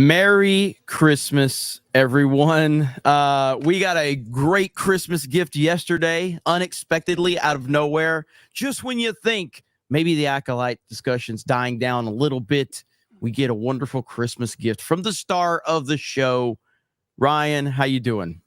Merry Christmas, everyone. We got a great Christmas gift yesterday, unexpectedly out of nowhere. Just when you think maybe the Acolyte discussion's dying down a little bit, we get a wonderful Christmas gift from the star of the show. Ryan, how you doing?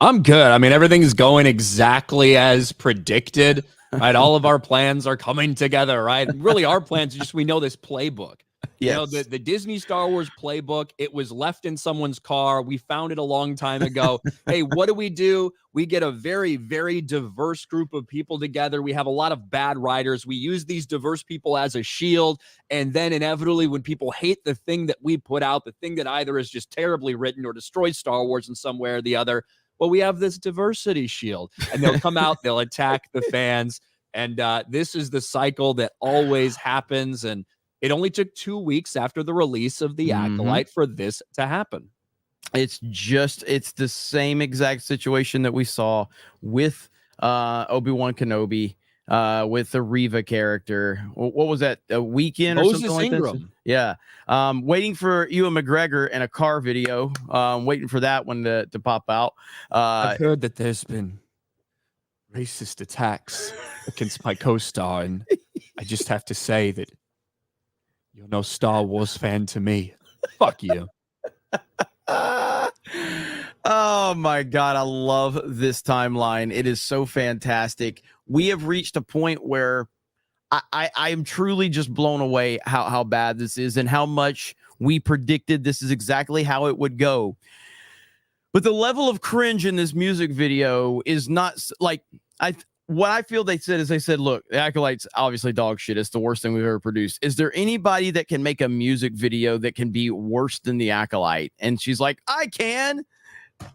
I'm good. I mean, everything's going exactly as predicted, right? All of our plans are coming together, right? Really, our plans, just we know this playbook. Yes. You know, the Disney Star Wars playbook, it was left in someone's car. We found it a long time ago. Hey, what do? We get a very, very diverse group of people together. We have a lot of bad writers. We use these diverse people as a shield. And then inevitably, when people hate the thing that we put out, the thing that either is just terribly written or destroys Star Wars in some way or the other, well, we have this diversity shield. And they'll come out, they'll attack the fans. And this is the cycle that always happens. And it only took 2 weeks after the release of the Acolyte for this to happen. It's the same exact situation that we saw with Obi-Wan Kenobi, with the Reva character. What was that? A weekend or something like that? Yeah. Waiting for Ewan McGregor in a car video. Waiting for that one to pop out. I've heard that there's been racist attacks against my co-star, and I just have to say that you're no Star Wars fan to me. Fuck you. Oh my God. I love this timeline. It is so fantastic. We have reached a point where I am truly just blown away how bad this is and how much we predicted this is exactly how it would go. But the level of cringe in this music video is not like what I feel they said, look, the Acolyte's obviously dog shit. It's the worst thing we've ever produced. Is there anybody that can make a music video that can be worse than the Acolyte? And she's like, I can.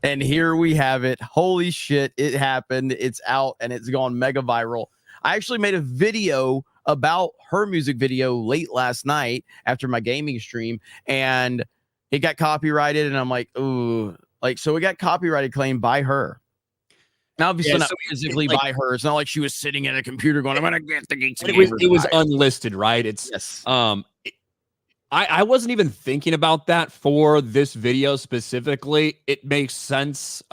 And here we have it. Holy shit, it happened. It's out and it's gone mega viral. I actually made a video about her music video late last night after my gaming stream, and it got copyrighted. And I'm like, ooh, so it got copyrighted claimed by her. Now, obviously, not physically by her. It's not like she was sitting at a computer going, I'm going to get the Geeks Gamers. It was unlisted, right? It's yes. I wasn't even thinking about that for this video specifically. It makes sense.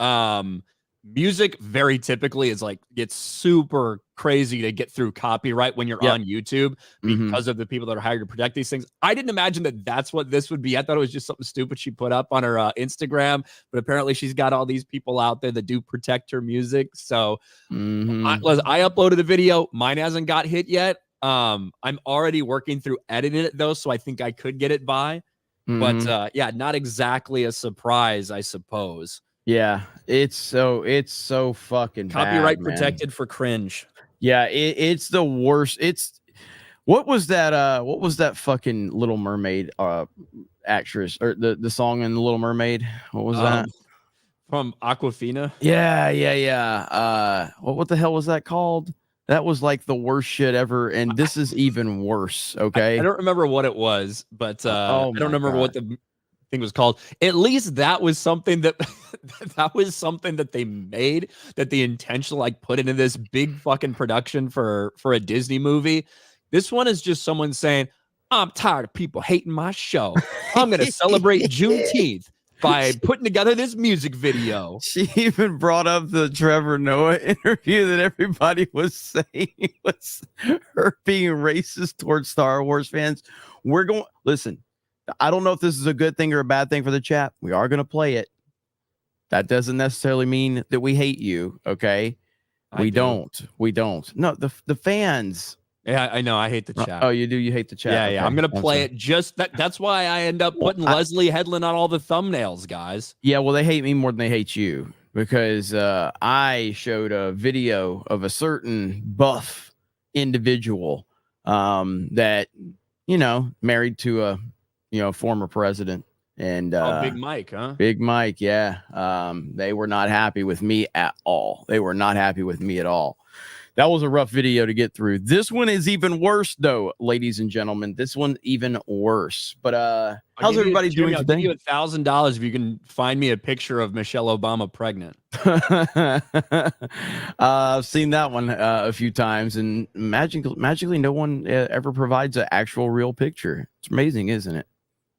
Music very typically is like, it's super crazy to get through copyright when you're on YouTube because of the people that are hired to protect these things. I didn't imagine that that's what this would be. I thought it was just something stupid she put up on her Instagram, but apparently she's got all these people out there that do protect her music. So I uploaded a video. Mine hasn't got hit yet. I'm already working through editing it though, so I think I could get it by. But yeah, not exactly a surprise, I suppose. Yeah, it's so fucking copyright bad, protected for cringe. Yeah, it's the worst. What was that fucking Little Mermaid actress, or the song in the Little Mermaid? What was that? From Aquafina? Yeah. What the hell was that called? That was like the worst shit ever, and this is even worse. Okay, I don't remember what it was, but I don't remember what the thing was called. At least that was something that they made, that they intentionally like put into this big fucking production for a Disney movie. This one is just someone saying, I'm tired of people hating my show. I'm going to celebrate Juneteenth by putting together this music video. She even brought up the Trevor Noah interview that everybody was saying was her being racist towards Star Wars fans. Listen, I don't know if this is a good thing or a bad thing for the chat. We are going to play it. That doesn't necessarily mean that we hate you. Okay. We don't. No, the fans. Yeah, I know. I hate the chat. Oh, you do? You hate the chat? Yeah, okay. yeah. I'm gonna play it. That's why I end up putting Leslie Headland on all the thumbnails, guys. Yeah, well, they hate me more than they hate you because I showed a video of a certain buff individual that married to a former president, and Big Mike, huh? Big Mike, yeah. They were not happy with me at all. That was a rough video to get through. This one is even worse, though, ladies and gentlemen. This one even worse. But how's everybody doing today? I'll give you $1,000 if you can find me a picture of Michelle Obama pregnant. I've seen that one a few times, and magically, no one ever provides an actual real picture. It's amazing, isn't it?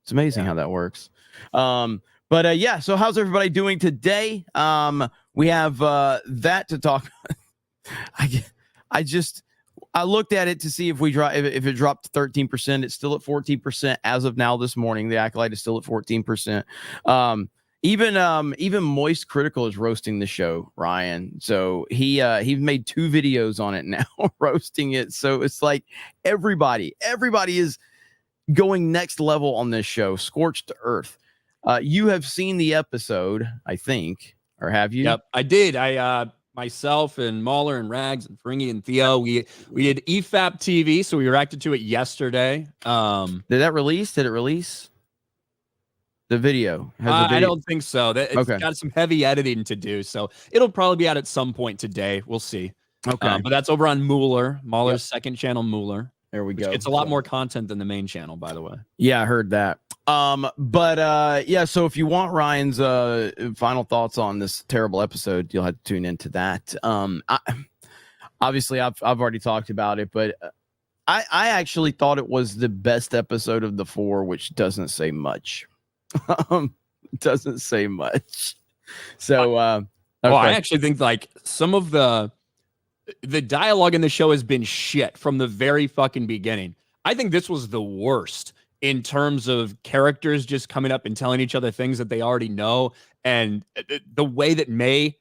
It's amazing how that works. Yeah, so how's everybody doing today? We have that to talk. I looked at it to see if if it dropped 13%. It's still at 14% as of now this morning. The Acolyte is still at 14%. Even Moist Critical is roasting the show, Ryan. So he made 2 videos on it now, roasting it. So it's like everybody is going next level on this show, scorched earth. You have seen the episode, I think, or have you? Yep, I did. Myself and Mahler and Rags and Fringy and Theo, we did EFAP TV, so we reacted to it yesterday. Did that release? Did it release? The video? I don't think so. It's got some heavy editing to do, so it'll probably be out at some point today. We'll see. Okay. But that's over on Mahler's second channel, Mahler. There we go. It's a lot more content than the main channel, by the way. Yeah, I heard that. Yeah, so if you want Ryan's final thoughts on this terrible episode, you'll have to tune into that. Obviously I've already talked about it, but I actually thought it was the best episode of the 4, which doesn't say much. Doesn't say much. So okay. Well, I actually think like some of the dialogue in the show has been shit from the very fucking beginning. I think this was the worst in terms of characters just coming up and telling each other things that they already know, and the way that May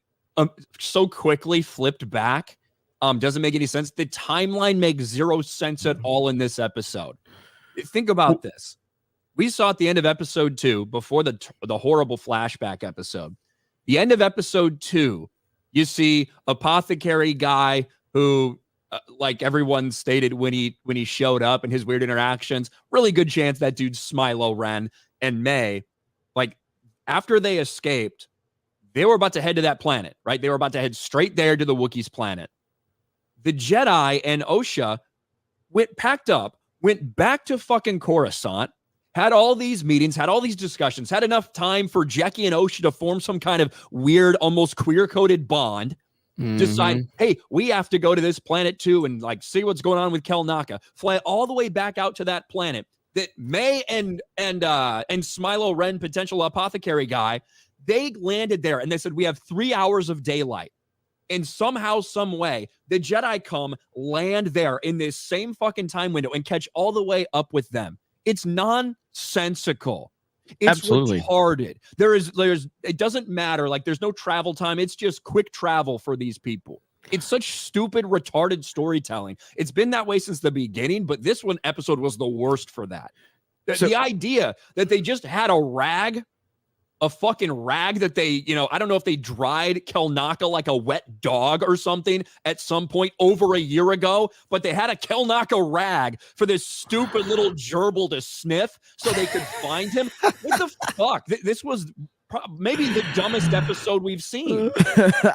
so quickly flipped back doesn't make any sense. The timeline makes 0 sense at all in this episode. Think about this. We saw at the end of episode 2, before the horrible flashback episode, the end of episode 2, you see Apothecary guy who, like everyone stated when he showed up and his weird interactions, really good chance that dude's Smilo Ren and May. Like, after they escaped, they were about to head to that planet, right? They were about to head straight there to the Wookiees planet. The Jedi and Osha packed up, went back to fucking Coruscant, had all these meetings, had all these discussions, had enough time for Jackie and Osha to form some kind of weird, almost queer-coded bond. Decide, hey, we have to go to this planet too and like see what's going on with Kelnaka. Fly all the way back out to that planet. That May and Smilo Ren, potential apothecary guy, they landed there and they said we have 3 hours of daylight. And somehow, some way, the Jedi come, land there in this same fucking time window and catch all the way up with them. It's nonsensical. It's absolutely retarded. It doesn't matter. Like, there's no travel time. It's just quick travel for these people. It's such stupid, retarded storytelling. It's been that way since the beginning, but this one episode was the worst for that. The idea that they just had a fucking rag that they, I don't know if they dried Kelnaka like a wet dog or something at some point over a year ago, but they had a Kelnaka rag for this stupid little gerbil to sniff so they could find him. What the fuck? This was maybe the dumbest episode we've seen.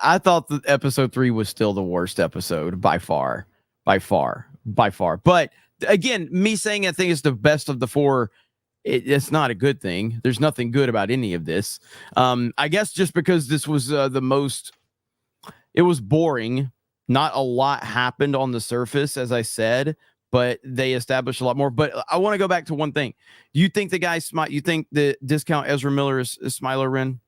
I thought that episode 3 was still the worst episode by far. But again, me saying I think it's the best of the 4, it's not a good thing. There's nothing good about any of this. I guess just because this was it was boring. Not a lot happened on the surface, as I said, but they established a lot more. But I want to go back to one thing. Do you think you think the discount Ezra Miller is Smilo Ren?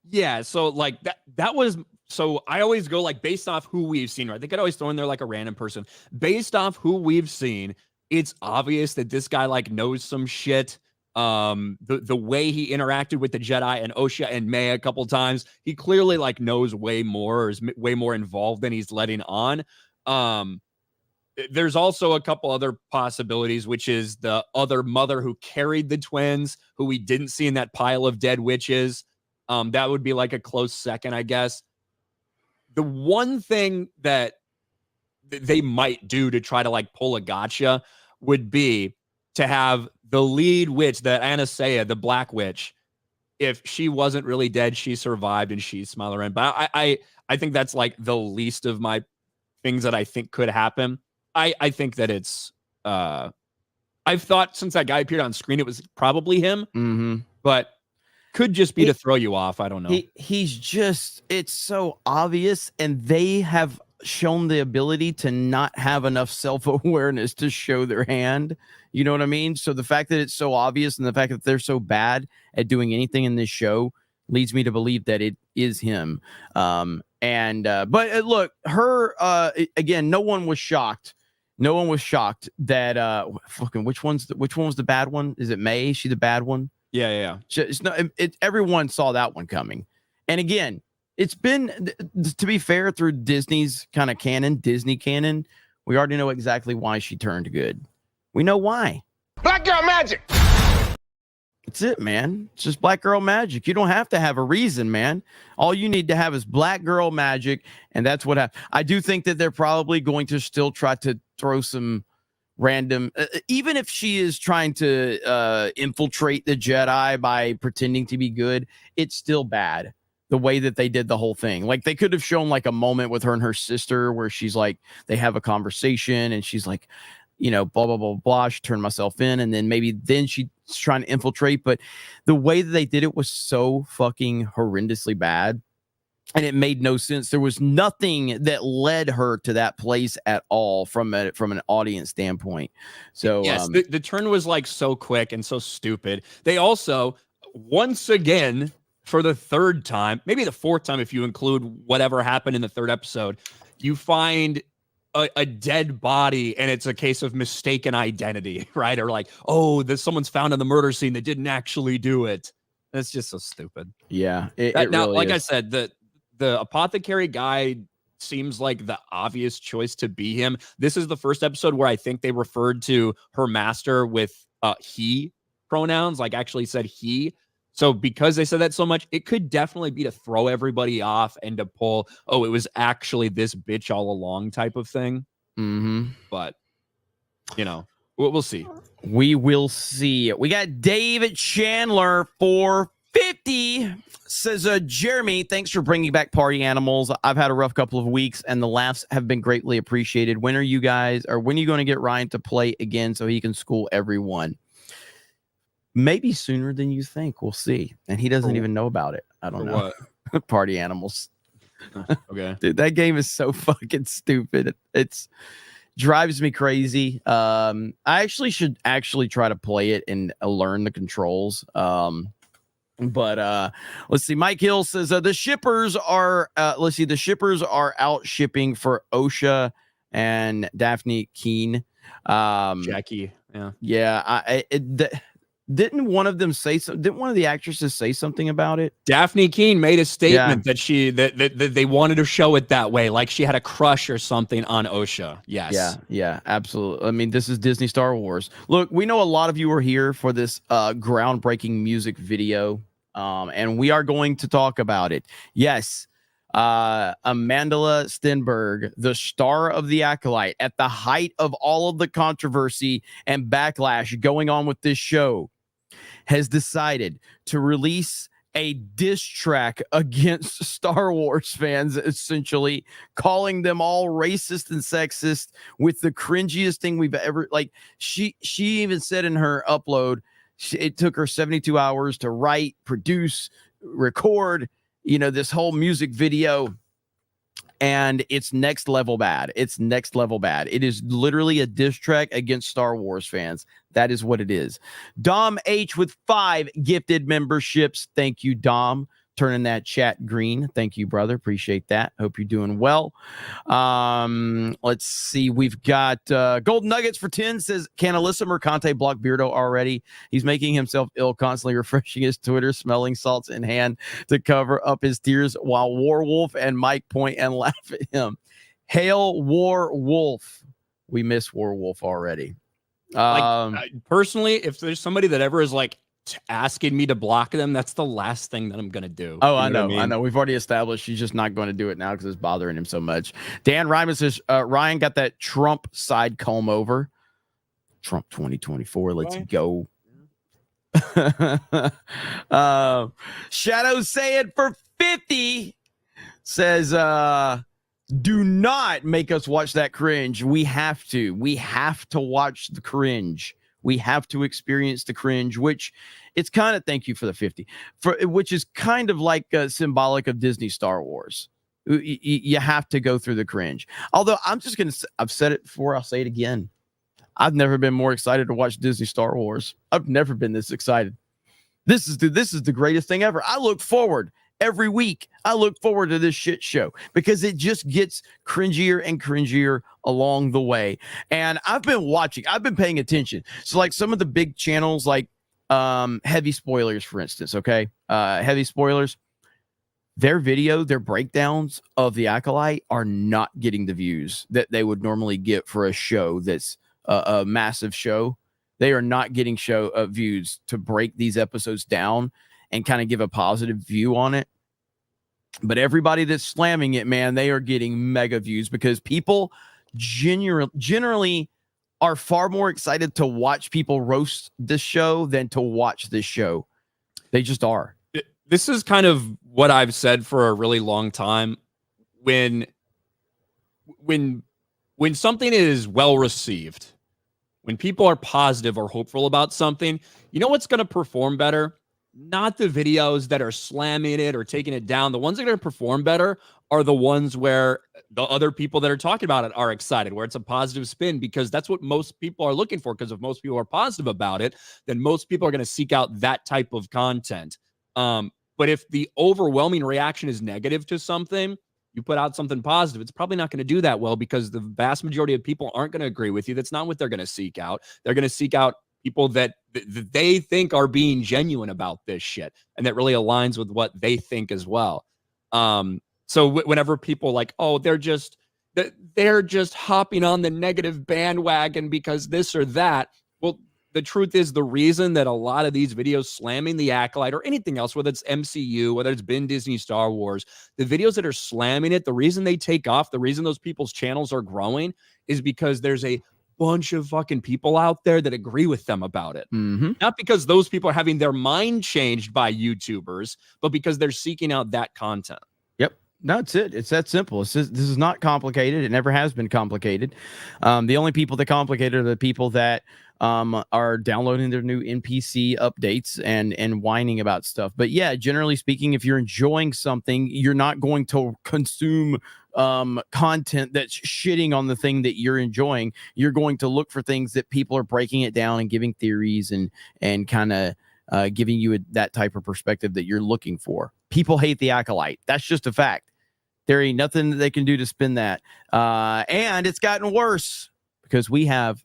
Yeah. So like that was, so I always go like based off who we've seen, right? They could always throw in there like a random person. Based off who we've seen, it's obvious that this guy like knows some shit. The way he interacted with the Jedi and Osha and May a couple times, he clearly like knows way more or is way more involved than he's letting on. There's also a couple other possibilities, which is the other mother who carried the twins, who we didn't see in that pile of dead witches. That would be like a close second, I guess. The one thing that they might do to try to like pull a gotcha would be to have the lead witch, the Anastasia, the Black Witch, if she wasn't really dead, she survived and she's Smilo Ren. But I think that's like the least of my things that I think could happen. I think that it's I've thought since that guy appeared on screen, it was probably him, but could just be to throw you off. I don't know. He's just, it's so obvious, and they have shown the ability to not have enough self-awareness to show their hand. You know what I mean? So the fact that it's so obvious and the fact that they're so bad at doing anything in this show leads me to believe that it is him. But look, her again, no one was shocked. No one was shocked that fucking which one was the bad one? Is it May? Is she the bad one? Yeah. It's not, everyone saw that one coming. And again, it's been, to be fair, through Disney's kind of canon, Disney canon, we already know exactly why she turned good. We know why. Black girl magic. That's it, man. It's just black girl magic. You don't have to have a reason, man. All you need to have is black girl magic, and that's what happened. I do think that they're probably going to still try to throw some random, even if she is trying to infiltrate the Jedi by pretending to be good, it's still bad. The way that they did the whole thing. Like, they could have shown like a moment with her and her sister where she's like, they have a conversation and she's like, you know, blah, blah, blah, blah. She turned myself in. And then maybe then she's trying to infiltrate. But the way that they did it was so fucking horrendously bad. And it made no sense. There was nothing that led her to that place at all from an audience standpoint. So yes, the turn was like so quick and so stupid. They also, once again, for the third time, maybe the fourth time, if you include whatever happened in the third episode, you find a dead body and it's a case of mistaken identity, right? Or like, oh, someone's found in the murder scene that didn't actually do it. That's just so stupid. Yeah. It now, really like is. I said, the apothecary guy seems like the obvious choice to be him. This is the first episode where I think they referred to her master with he pronouns, like actually said he. So because they said that so much, it could definitely be to throw everybody off and to pull, oh, it was actually this bitch all along type of thing. Mm-hmm. But, you know, we'll see. We will see. We got David Chandler for 50. Says, Jeremy, thanks for bringing back Party Animals. I've had a rough couple of weeks and the laughs have been greatly appreciated. When are you going to get Ryan to play again so he can school everyone? Maybe sooner than you think. We'll see. And he doesn't even know about it. I don't know. What? Party Animals. Okay. Dude, that game is so fucking stupid. It's drives me crazy. I should try to play it and learn the controls. But let's see. Mike Hill says the shippers are the shippers are out shipping for Osha and Daphne Keene. Jackie. Yeah. Didn't one of them say something? Didn't one of the actresses say something about it? Daphne Keene made a statement that they wanted to show it that way, like she had a crush or something on Osha. Yes. Yeah, absolutely. I mean, this is Disney Star Wars. Look, we know a lot of you are here for this groundbreaking music video, and we are going to talk about it. Yes. Amandla Stenberg, the star of the Acolyte, at the height of all of the controversy and backlash going on with this show, has decided to release a diss track against Star Wars fans, essentially calling them all racist and sexist with the cringiest thing we've ever, like, she even said in her upload, it took her 72 hours to write, produce, record, this whole music video, and it's next level bad. It's next level bad. It is literally a diss track against Star Wars fans. That is what it is. Dom H with 5 gifted memberships. Thank you, Dom. Turning that chat green. Thank you, brother. Appreciate that. Hope you're doing well. Let's see. We've got Golden Nuggets for 10 says, can Alyssa Mercante block Beardo already? He's making himself ill, constantly refreshing his Twitter, smelling salts in hand to cover up his tears while Warwolf and Mike point and laugh at him. Hail Warwolf. We miss Warwolf already. Personally, if there's somebody that ever is like asking me to block them, that's the last thing that I'm gonna do. Oh, I know. We've already established she's just not going to do it now because it's bothering him so much. Dan Ryman says Ryan got that Trump side comb over. Trump 2024. Let's go. Shadow Saying for 50 says do not make us watch that cringe. We have to watch the cringe. We have to experience the cringe, which it's kind of, thank you for the 50, which is kind of like symbolic of Disney Star Wars. You have to go through the cringe. Although I'm just gonna, I've said it before, I'll say it again. I've never been more excited to watch Disney Star Wars. I've never been this excited. This is the greatest thing ever. I look forward every week. I look forward to this shit show because it just gets cringier and cringier along the way. And I've been paying attention. So like some of the big channels, like Heavy Spoilers, for instance, okay? Heavy Spoilers, their breakdowns of the Acolyte are not getting the views that they would normally get for a show that's a massive show. They are not getting views to break these episodes down and kind of give a positive view on it. But everybody that's slamming it, man, they are getting mega views because people generally are far more excited to watch people roast this show than to watch this show. They just are. This is kind of what I've said for a really long time. When something is well received, when people are positive or hopeful about something, you know what's going to perform better? Not the videos that are slamming it or taking it down. The ones that are going to perform better are the ones where the other people that are talking about it are excited, where it's a positive spin, because that's what most people are looking for. Because if most people are positive about it, then most people are going to seek out that type of content. But if the overwhelming reaction is negative to something, you put out something positive, it's probably not going to do that well because the vast majority of people aren't going to agree with you. That's not what they're going to seek out. They're going to seek out people that they think are being genuine about this shit and that really aligns with what they think as well. So whenever people like, oh, they're just hopping on the negative bandwagon because this or that. Well, the truth is the reason that a lot of these videos slamming the Acolyte or anything else, whether it's MCU, whether it's been Disney Star Wars, the videos that are slamming it, the reason they take off, the reason those people's channels are growing is because there's a bunch of fucking people out there that agree with them about it. Mm-hmm. Not because those people are having their mind changed by YouTubers, but because they're seeking out that content. Yep. No, it's it. It's that simple. This is not complicated. It never has been complicated. The only people that complicate are the people that are downloading their new NPC updates and whining about stuff. But yeah, generally speaking, if you're enjoying something, you're not going to consume content that's shitting on the thing that you're enjoying. You're going to look for things that people are breaking it down and giving theories and kind of giving you that type of perspective that you're looking for. People hate the Acolyte. That's just a fact. There ain't nothing that they can do to spin that. And it's gotten worse because we have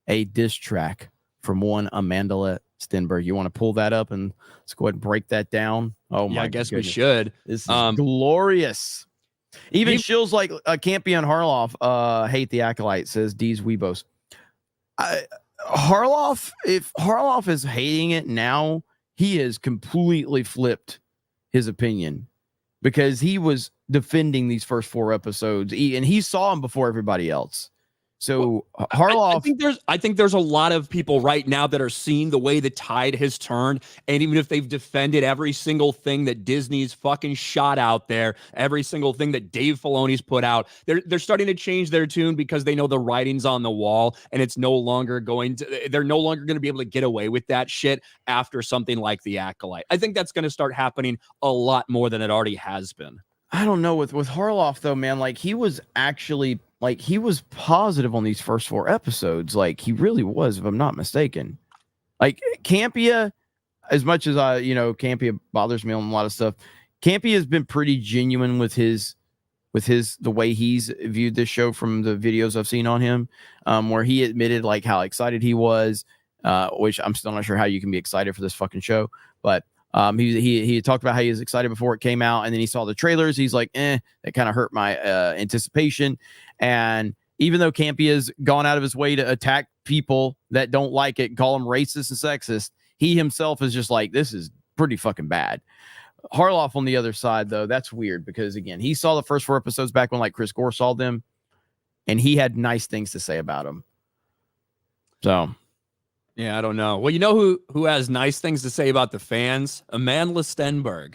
a diss track from one Amanda Stenberg. You want to pull that up and let's go ahead and break that down? Oh yeah, my I guess goodness. we should. This is glorious. Even shills like Campion Harloff hate the Acolyte, says D's Weebos. Harloff, if Harloff is hating it now, he has completely flipped his opinion because he was defending these first 4 episodes and he saw them before everybody else. So Harloff, I think there's a lot of people right now that are seeing the way the tide has turned, and even if they've defended every single thing that Disney's fucking shot out there, every single thing that Dave Filoni's put out, they're starting to change their tune because they know the writing's on the wall, and it's no longer they're no longer going to be able to get away with that shit after something like the Acolyte. I think that's going to start happening a lot more than it already has been. I don't know with Harloff though, man. Like he was actually he was positive on these first 4 episodes. Like he really was, if I'm not mistaken. Like Campia, as much as Campia bothers me on a lot of stuff. Campia has been pretty genuine with the way he's viewed this show from the videos I've seen on him, where he admitted like how excited he was, which I'm still not sure how you can be excited for this fucking show, but. He talked about how he was excited before it came out, and then he saw the trailers. He's like, that kind of hurt my anticipation. And even though Campy has gone out of his way to attack people that don't like it, call him racist and sexist, he himself is just like, this is pretty fucking bad. Harloff on the other side, though, that's weird because, again, he saw the first 4 episodes back when like Chris Gore saw them, and he had nice things to say about them. So... yeah, I don't know. Well, you know who has nice things to say about the fans? Amanda Stenberg.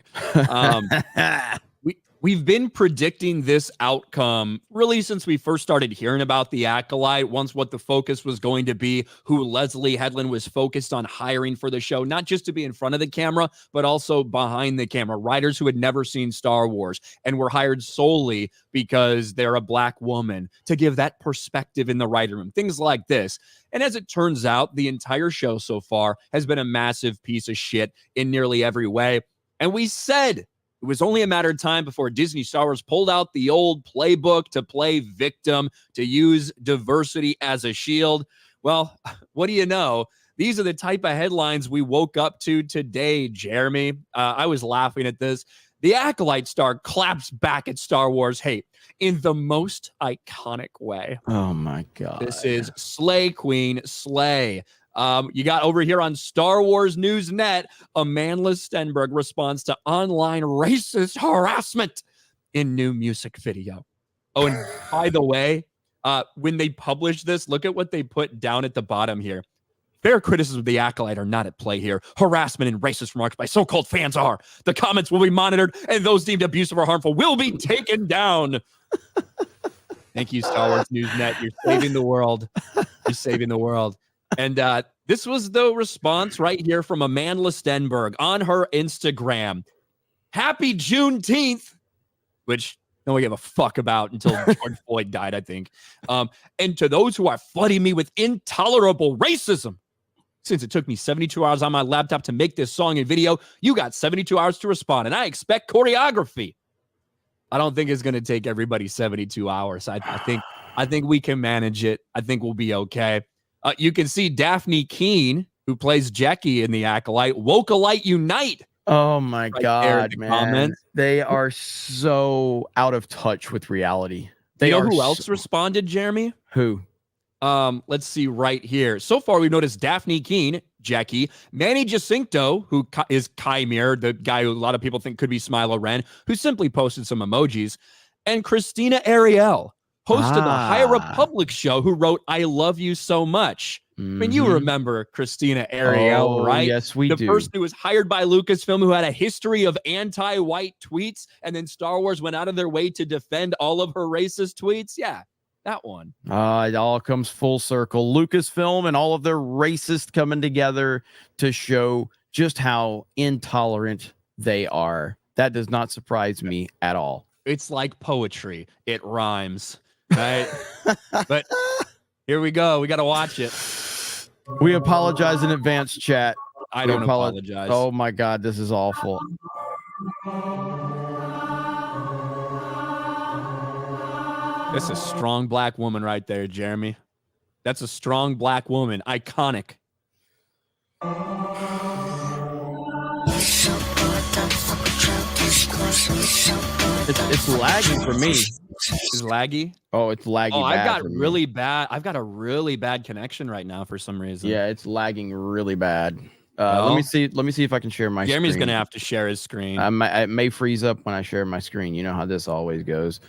We've been predicting this outcome really since we first started hearing about the Acolyte, once what the focus was going to be, who Leslie Headland was focused on hiring for the show, not just to be in front of the camera, but also behind the camera. Writers who had never seen Star Wars and were hired solely because they're a Black woman to give that perspective in the writing room, things like this. And as it turns out, the entire show so far has been a massive piece of shit in nearly every way. And we said it was only a matter of time before Disney Star Wars pulled out the old playbook to play victim, to use diversity as a shield. Well, what do you know? These are the type of headlines we woke up to today, Jeremy. I was laughing at this. The Acolyte star claps back at Star Wars hate in the most iconic way. Oh, my God. This is Slay Queen, Slay. You got over here on Star Wars News Net, Amanda Stenberg responds to online racist harassment in new music video. Oh, and by the way, when they publish this, look at what they put down at the bottom here. Fair criticism of the Acolyte are not at play here. Harassment and racist remarks by so-called fans are. The comments will be monitored, and those deemed abusive or harmful will be taken down. Thank you, Star Wars News Net. You're saving the world. You're saving the world. And this was the response right here from Amanda Stenberg on her Instagram. Happy Juneteenth, which no one gave a fuck about until George Floyd died, I think. And to those who are flooding me with intolerable racism, since it took me 72 hours on my laptop to make this song and video, you got 72 hours to respond, and I expect choreography. I don't think it's going to take everybody 72 hours. I think we can manage it. I think we'll be okay. You can see Daphne Keene, who plays Jackie in The Acolyte, Wokalite Unite. Oh, my right God, man. Comments. They are so out of touch with reality. They you know are who else responded, Jeremy? Who? Let's see right here. So far, we've noticed Daphne Keene, Jackie, Manny Jacinto, who is Chimere, the guy who a lot of people think could be Smilo Ren, who simply posted some emojis, and Christina Ariel, host of the High Republic show, who wrote, "I love you so much." I mean, you remember Christina Ariel, right? Yes, we do. The person who was hired by Lucasfilm, who had a history of anti-white tweets, and then Star Wars went out of their way to defend all of her racist tweets. Yeah, that one. It all comes full circle. Lucasfilm and all of their racist coming together to show just how intolerant they are. That does not surprise me at all. It's like poetry. It rhymes, right? But here we go. We got to watch it. We apologize in advance, chat. I don't apologize. Oh, my God. This is awful. That's a strong Black woman right there, Jeremy. That's a strong Black woman. Iconic. It's lagging for me. Is laggy? Oh, it's laggy. Oh, I've got really bad. I've got a really bad connection right now for some reason. Yeah, it's lagging really bad. Let me see if I can share my Jeremy's screen. gonna have to share his screen. I may freeze up when I share my screen. You know how this always goes.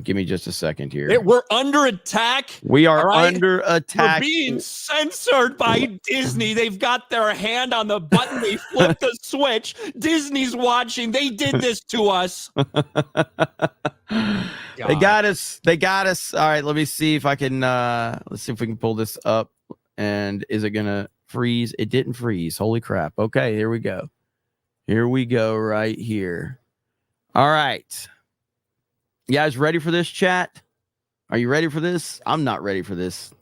Give me just a second here. We're under attack. We are under attack. We're being censored by Disney. They've got their hand on the button. They flipped the switch. Disney's watching. They did this to us. They got us. They got us. All right, let me see if I can let's see if we can pull this up. And is it gonna freeze? It didn't freeze. Holy crap. Okay, here we go. Here we go right here. All right. You guys ready for this, chat? Are you ready for this? I'm not ready for this.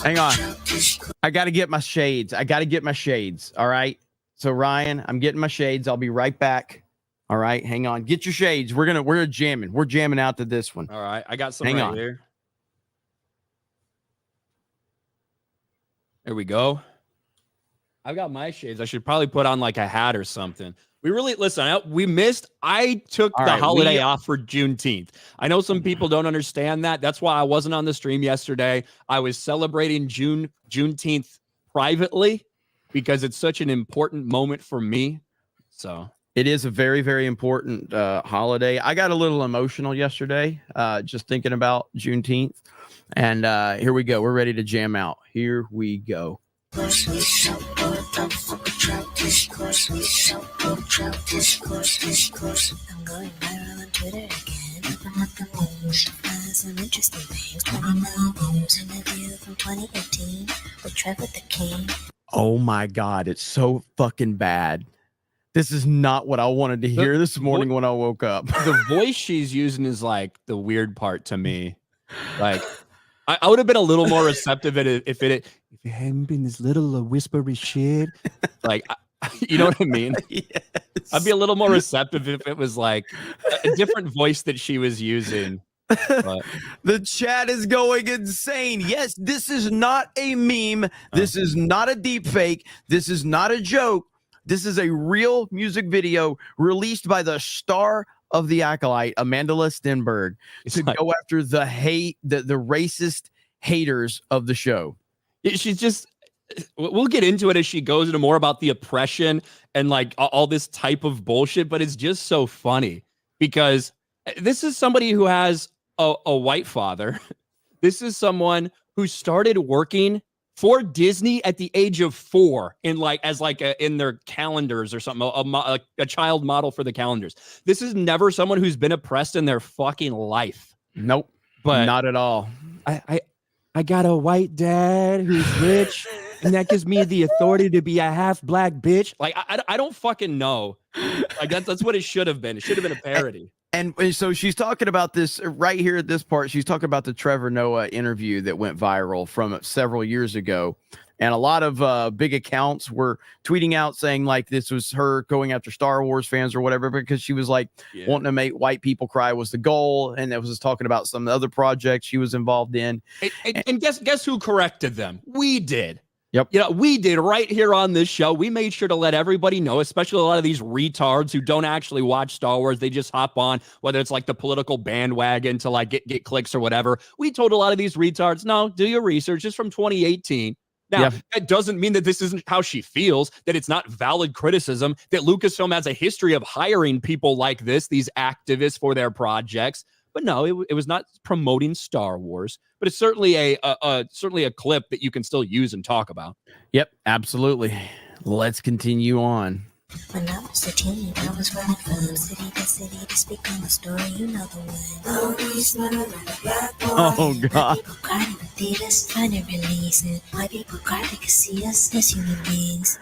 Hang on. I got to get my shades. All right. So Ryan, I'm getting my shades. I'll be right back. All right. Hang on. Get your shades. We're jamming. We're jamming out to this one. All right. I got some Hang right on. here. There we go. I've got my shades. I should probably put on like a hat or something. We really we missed. I took the holiday off for Juneteenth. I know some people don't understand that. That's why I wasn't on the stream yesterday. I was celebrating Juneteenth privately because it's such an important moment for me. So It is a very, very important holiday. I got a little emotional yesterday just thinking about Juneteenth. And here we go. We're ready to jam out. Here we go. I'm going viral on Twitter again. Open up the news to find some interesting things. 29 news interview from 2018 with Trevor the King. Oh my God, it's so fucking bad. This is not what I wanted to hear this morning when I woke up. The voice she's using is like the weird part to me. Like, I would have been a little more receptive if it hadn't been this little whispery shit. Like, you know what I mean? Yes. I'd be a little more receptive if it was like a different voice that she was using. But the chat is going insane. Yes, this is not a meme. This is not a deep fake. This is not a joke. This is a real music video released by the star of the Acolyte, Amanda Stenberg, to go after the racist haters of the show. She's just, we'll get into it as she goes into more about the oppression and like all this type of bullshit, but it's just so funny because this is somebody who has a white father. This is someone who started working for Disney at the age of 4 in in their calendars or something, a child model for the calendars. This is never someone who's been oppressed in their fucking life. Nope, but not at all. I got a white dad who's rich, and that gives me the authority to be a half black bitch. Like I don't fucking know. Like that's what it should have been. It should have been a parody. And so she's talking about this right here at this part. She's talking about the Trevor Noah interview that went viral from several years ago. And a lot of big accounts were tweeting out saying like this was her going after Star Wars fans or whatever, because she was like wanting to make white people cry was the goal. And it was just talking about some other projects she was involved in. And guess who corrected them? We did. Yep. You know, we did right here on this show. We made sure to let everybody know, especially a lot of these retards who don't actually watch Star Wars. They just hop on, whether it's like the political bandwagon to like get clicks or whatever. We told a lot of these retards, no, do your research. It's from 2018. Now, that doesn't mean that this isn't how she feels, that it's not valid criticism, that Lucasfilm has a history of hiring people like this, these activists for their projects. But no, it was not promoting Star Wars, but it's certainly a clip that you can still use and talk about. Yep, absolutely. Let's continue on. When I was a teen, I was running from city to city to speak on the story. You know the one. Oh God! People cried in the theaters, trying to release it. White people cried they could see us as human beings.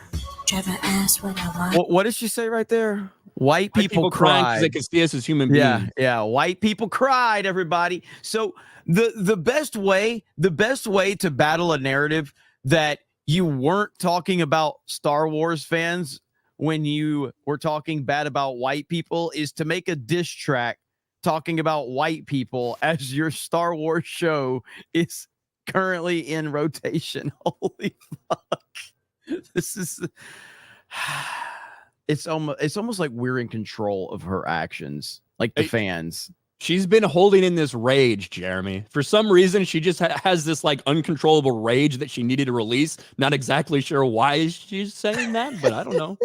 Trevor asked what I want. What did she say right there? White people cried because they could see us as human beings. Yeah. White people cried, everybody. So the best way to battle a narrative that you weren't talking about Star Wars fans when you were talking bad about white people is to make a diss track talking about white people as your Star Wars show is currently in rotation. Holy fuck. This is it's almost like we're in control of her actions, like the fans. She's been holding in this rage, Jeremy. For some reason, she just has this like uncontrollable rage that she needed to release. Not exactly sure why she's saying that, but I don't know.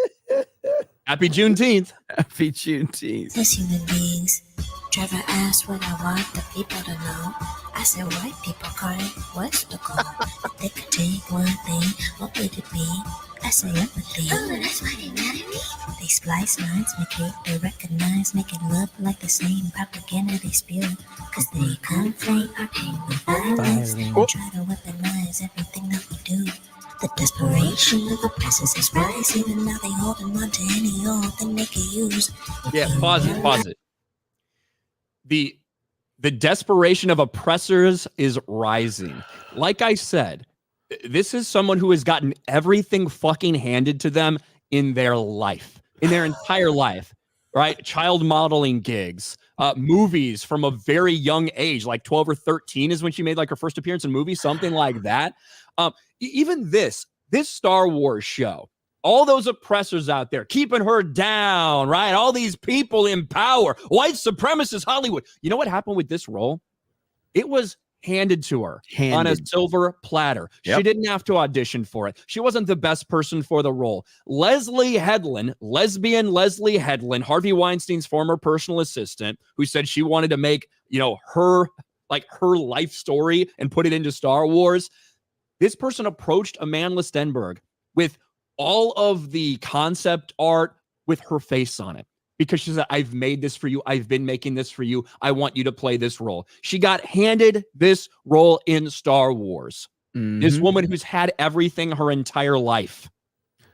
Happy Juneteenth. Happy Juneteenth. As human beings, Trevor asked what I want the people to know. I said, white people crying, what's the goal? If they could take one thing, what would it be? I say empathy. Oh, that's why they mad at me. They splice lines, make it, they recognize, make it look like the same propaganda they spew. Cause they conflate our pain with violence. They try to weaponize everything that we do. The desperation of oppressors is rising, and now they holding on to any old thing they can use. Yeah, pause it. The desperation of oppressors is rising. Like I said, this is someone who has gotten everything fucking handed to them in their life, in their entire life, right? Child modeling gigs, movies from a very young age, like 12 or 13 is when she made like her first appearance in movies, something like that. Even this Star Wars show, all those oppressors out there keeping her down, right? All these people in power, white supremacist Hollywood. You know what happened with this role? It was handed to her on a silver platter. She didn't have to audition for it. She wasn't the best person for the role. Leslie Headland, lesbian Leslie Headland, Harvey Weinstein's former personal assistant, who said she wanted to make, her life story and put it into Star Wars. This person approached Amandla Stenberg with all of the concept art with her face on it. Because she said, I've made this for you. I've been making this for you. I want you to play this role. She got handed this role in Star Wars. Mm-hmm. This woman who's had everything her entire life.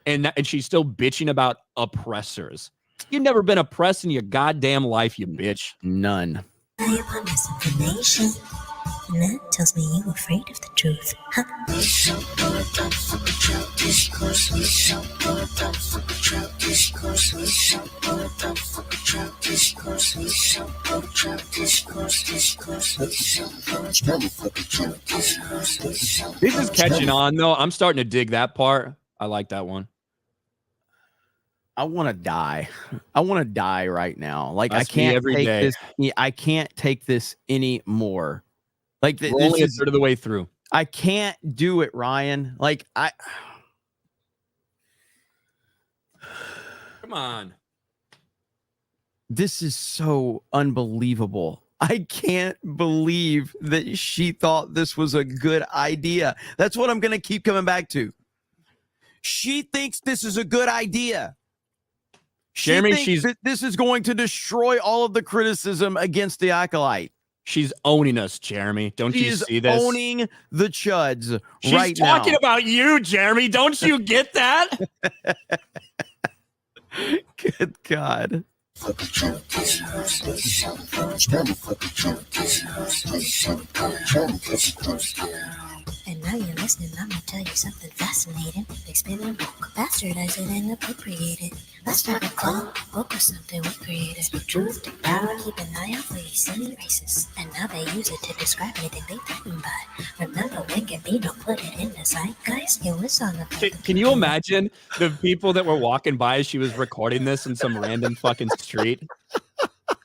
And she's still bitching about oppressors. You've never been oppressed in your goddamn life, you bitch. None. I am on misinformation. And that tells me you're afraid of the truth. Huh? This is catching on, though. I'm starting to dig that part. I like that one. I want to die. I want to die right now. Like, I can't take this. I can't take this anymore. Like, we're only a third of the way through. I can't do it, Ryan. Like, come on. This is so unbelievable. I can't believe that she thought this was a good idea. That's what I'm going to keep coming back to. She thinks this is a good idea. Jeremy, this is going to destroy all of the criticism against the Acolyte. She's owning us, Jeremy. Don't you see this? She's owning the chuds right now. She's talking about you, Jeremy. Don't you get that? Good God. And now you're listening, I'm gonna tell you something fascinating. They spin and woke, bastardize it and appropriate it. Let's not a clone, woke or something we created. Speak truth to power, keep an eye out for these silly racists. And now they use it to describe anything they threaten by. Remember, make it be, don't put it in the zeitgeist. It was on the Can you imagine the people that were walking by as she was recording this in some random fucking street?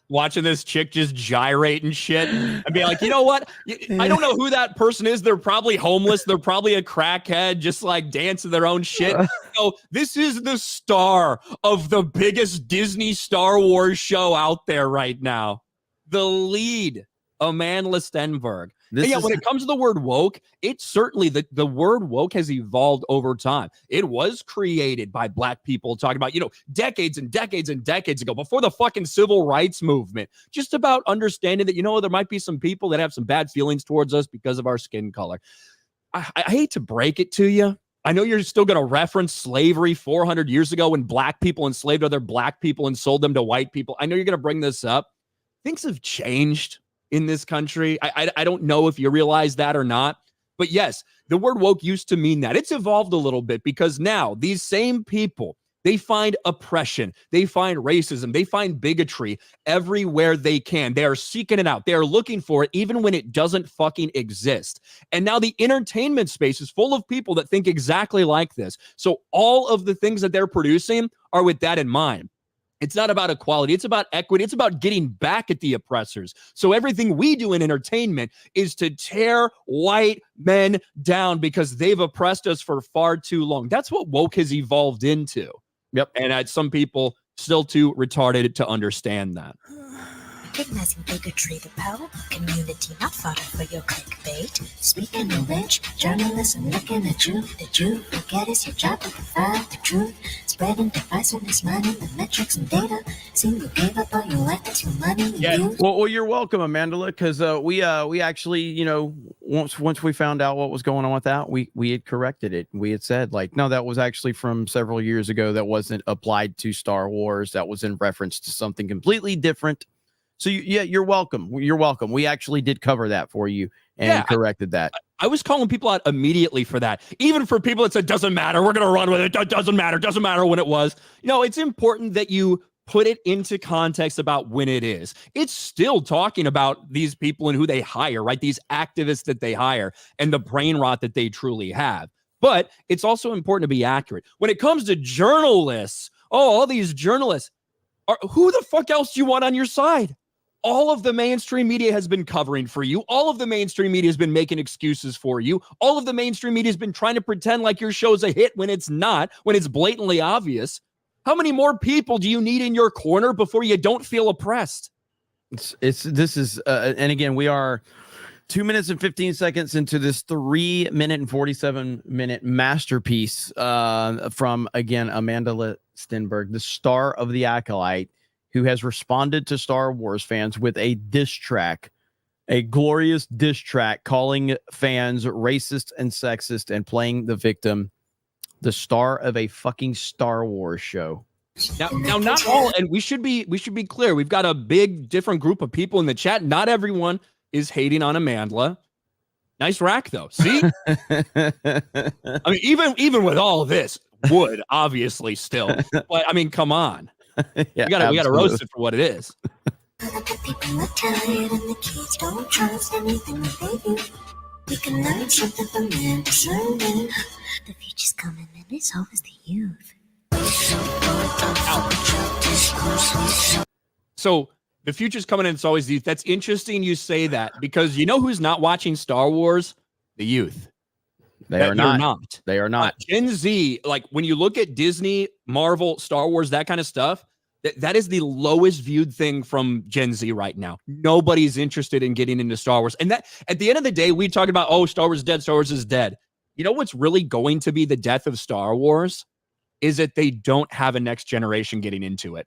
Watching this chick just gyrate and shit and be like, you know what? I don't know who that person is. They're probably homeless. They're probably a crackhead, just like dancing their own shit. So this is the star of the biggest Disney Star Wars show out there right now. The lead, Amandla Stenberg. When it comes to the word woke, it's certainly the word woke has evolved over time. It was created by Black people talking about, decades and decades and decades ago, before the fucking civil rights movement, just about understanding that, there might be some people that have some bad feelings towards us because of our skin color. I hate to break it to you. I know you're still going to reference slavery 400 years ago when Black people enslaved other Black people and sold them to white people. I know you're going to bring this up. Things have changed in this country. I don't know if you realize that or not, but yes, the word woke used to mean that. It's evolved a little bit because now these same people, they find oppression, they find racism, they find bigotry everywhere they can. They are seeking it out. They are looking for it even when it doesn't fucking exist. And now the entertainment space is full of people that think exactly like this. So all of the things that they're producing are with that in mind. It's not about equality. It's about equity. It's about getting back at the oppressors. So everything we do in entertainment is to tear white men down because they've oppressed us for far too long. That's what woke has evolved into. Yep. And some people still too retarded to understand that. Recognizing bigotry, the power of community, not fodder for your clickbait. Speaking of which, journalism looking at you. Did you forget it's your job to provide the truth? Spreading divisiveness, mining the metrics and data. Seem you gave up all your ethics for money and views. Well, you're welcome, Amandla, because we actually, once we found out what was going on with that, we had corrected it. We had said, like, no, that was actually from several years ago. That wasn't applied to Star Wars. That was in reference to something completely different. So you're welcome. You're welcome. We actually did cover that for you and corrected that. I was calling people out immediately for that. Even for people that said, doesn't matter, we're going to run with it. Doesn't matter when it was. It's important that you put it into context about when it is. It's still talking about these people and who they hire, right? These activists that they hire and the brain rot that they truly have. But it's also important to be accurate. When it comes to journalists, all these journalists, who the fuck else do you want on your side? All of the mainstream media has been covering for you. All of the mainstream media has been making excuses for you. All of the mainstream media has been trying to pretend like your show's a hit when it's not, when it's blatantly obvious. How many more people do you need in your corner before you don't feel oppressed? And again, we are 2 minutes and 15 seconds into this 3 minute and 47 minute masterpiece from, again, Amanda Stenberg, the star of The Acolyte, who has responded to Star Wars fans with a diss track, a glorious diss track, calling fans racist and sexist and playing the victim, the star of a fucking Star Wars show. Now, not all, and we should be clear. We've got a big, different group of people in the chat. Not everyone is hating on Amandla. Nice rack, though. See, I mean, even with all this, wood obviously still. But I mean, come on. Yeah, we gotta roast it for what it is. People are tired and the kids don't trust anything that they do. We can learn something from them discerning. The future's coming and it's always the youth. So the future's coming and it's always the youth. That's interesting you say that, because you know who's not watching Star Wars? The youth. They are not. They are not. Gen Z, like when you look at Disney, Marvel, Star Wars, that kind of stuff, that is the lowest viewed thing from Gen Z right now. Nobody's interested in getting into Star Wars. And that, at the end of the day, we talk about, oh, Star Wars is dead. Star Wars is dead. You know what's really going to be the death of Star Wars is that they don't have a next generation getting into it.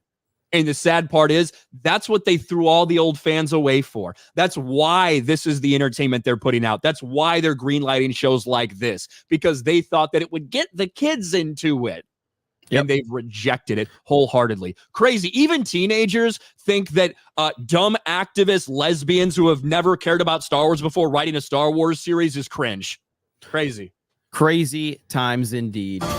And the sad part is that's what they threw all the old fans away for. That's why this is the entertainment they're putting out. That's why they're greenlighting shows like this, because they thought that it would get the kids into it. Yep. And they've rejected it wholeheartedly. Crazy. Even teenagers think that dumb activist lesbians who have never cared about Star Wars before writing a Star Wars series is cringe. Crazy. Crazy times indeed. But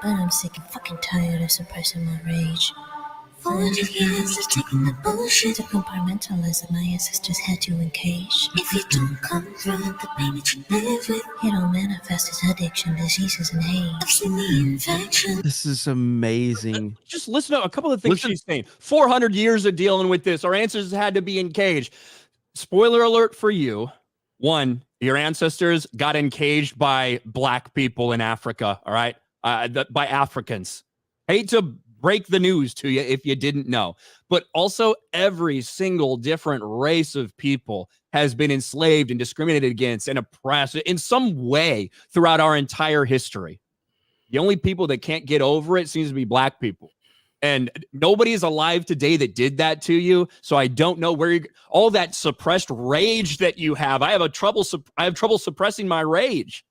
I'm sick and fucking tired of suppressing my rage. 400 years of taking the bullshit of compartmentalism my ancestors had to encage. If you don't confront the pain that you live with, it'll manifest as addiction, diseases, and hate. I've seen the infection. This is amazing. Just listen to a couple of things she's saying. 400 years of dealing with this. Our ancestors had to be encaged. Spoiler alert for you. One, your ancestors got encaged by black people in Africa, all right? By Africans. Hate to break the news to you if you didn't know. But also every single different race of people has been enslaved and discriminated against and oppressed in some way throughout our entire history. The only people that can't get over it seems to be black people. And nobody is alive today that did that to you. So I don't know where all that suppressed rage that you have. I have trouble suppressing my rage.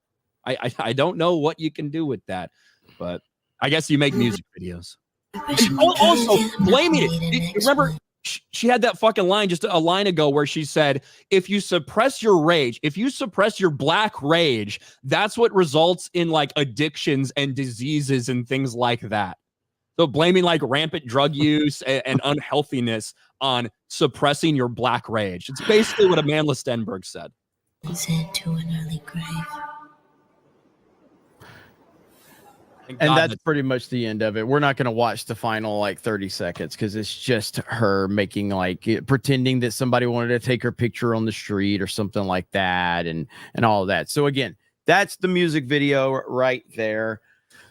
I don't know what you can do with that, but I guess you make music videos. Also, blaming it. Remember, she had that fucking line just a line ago where she said, if you suppress your rage, if you suppress your black rage, that's what results in like addictions and diseases and things like that. So blaming like rampant drug use and unhealthiness on suppressing your black rage. It's basically what Amanda Stenberg said. Sent to an early grave. And that's pretty much the end of it. We're not going to watch the final like 30 seconds because it's just her making like pretending that somebody wanted to take her picture on the street or something like that and all of that. So again, that's the music video right there.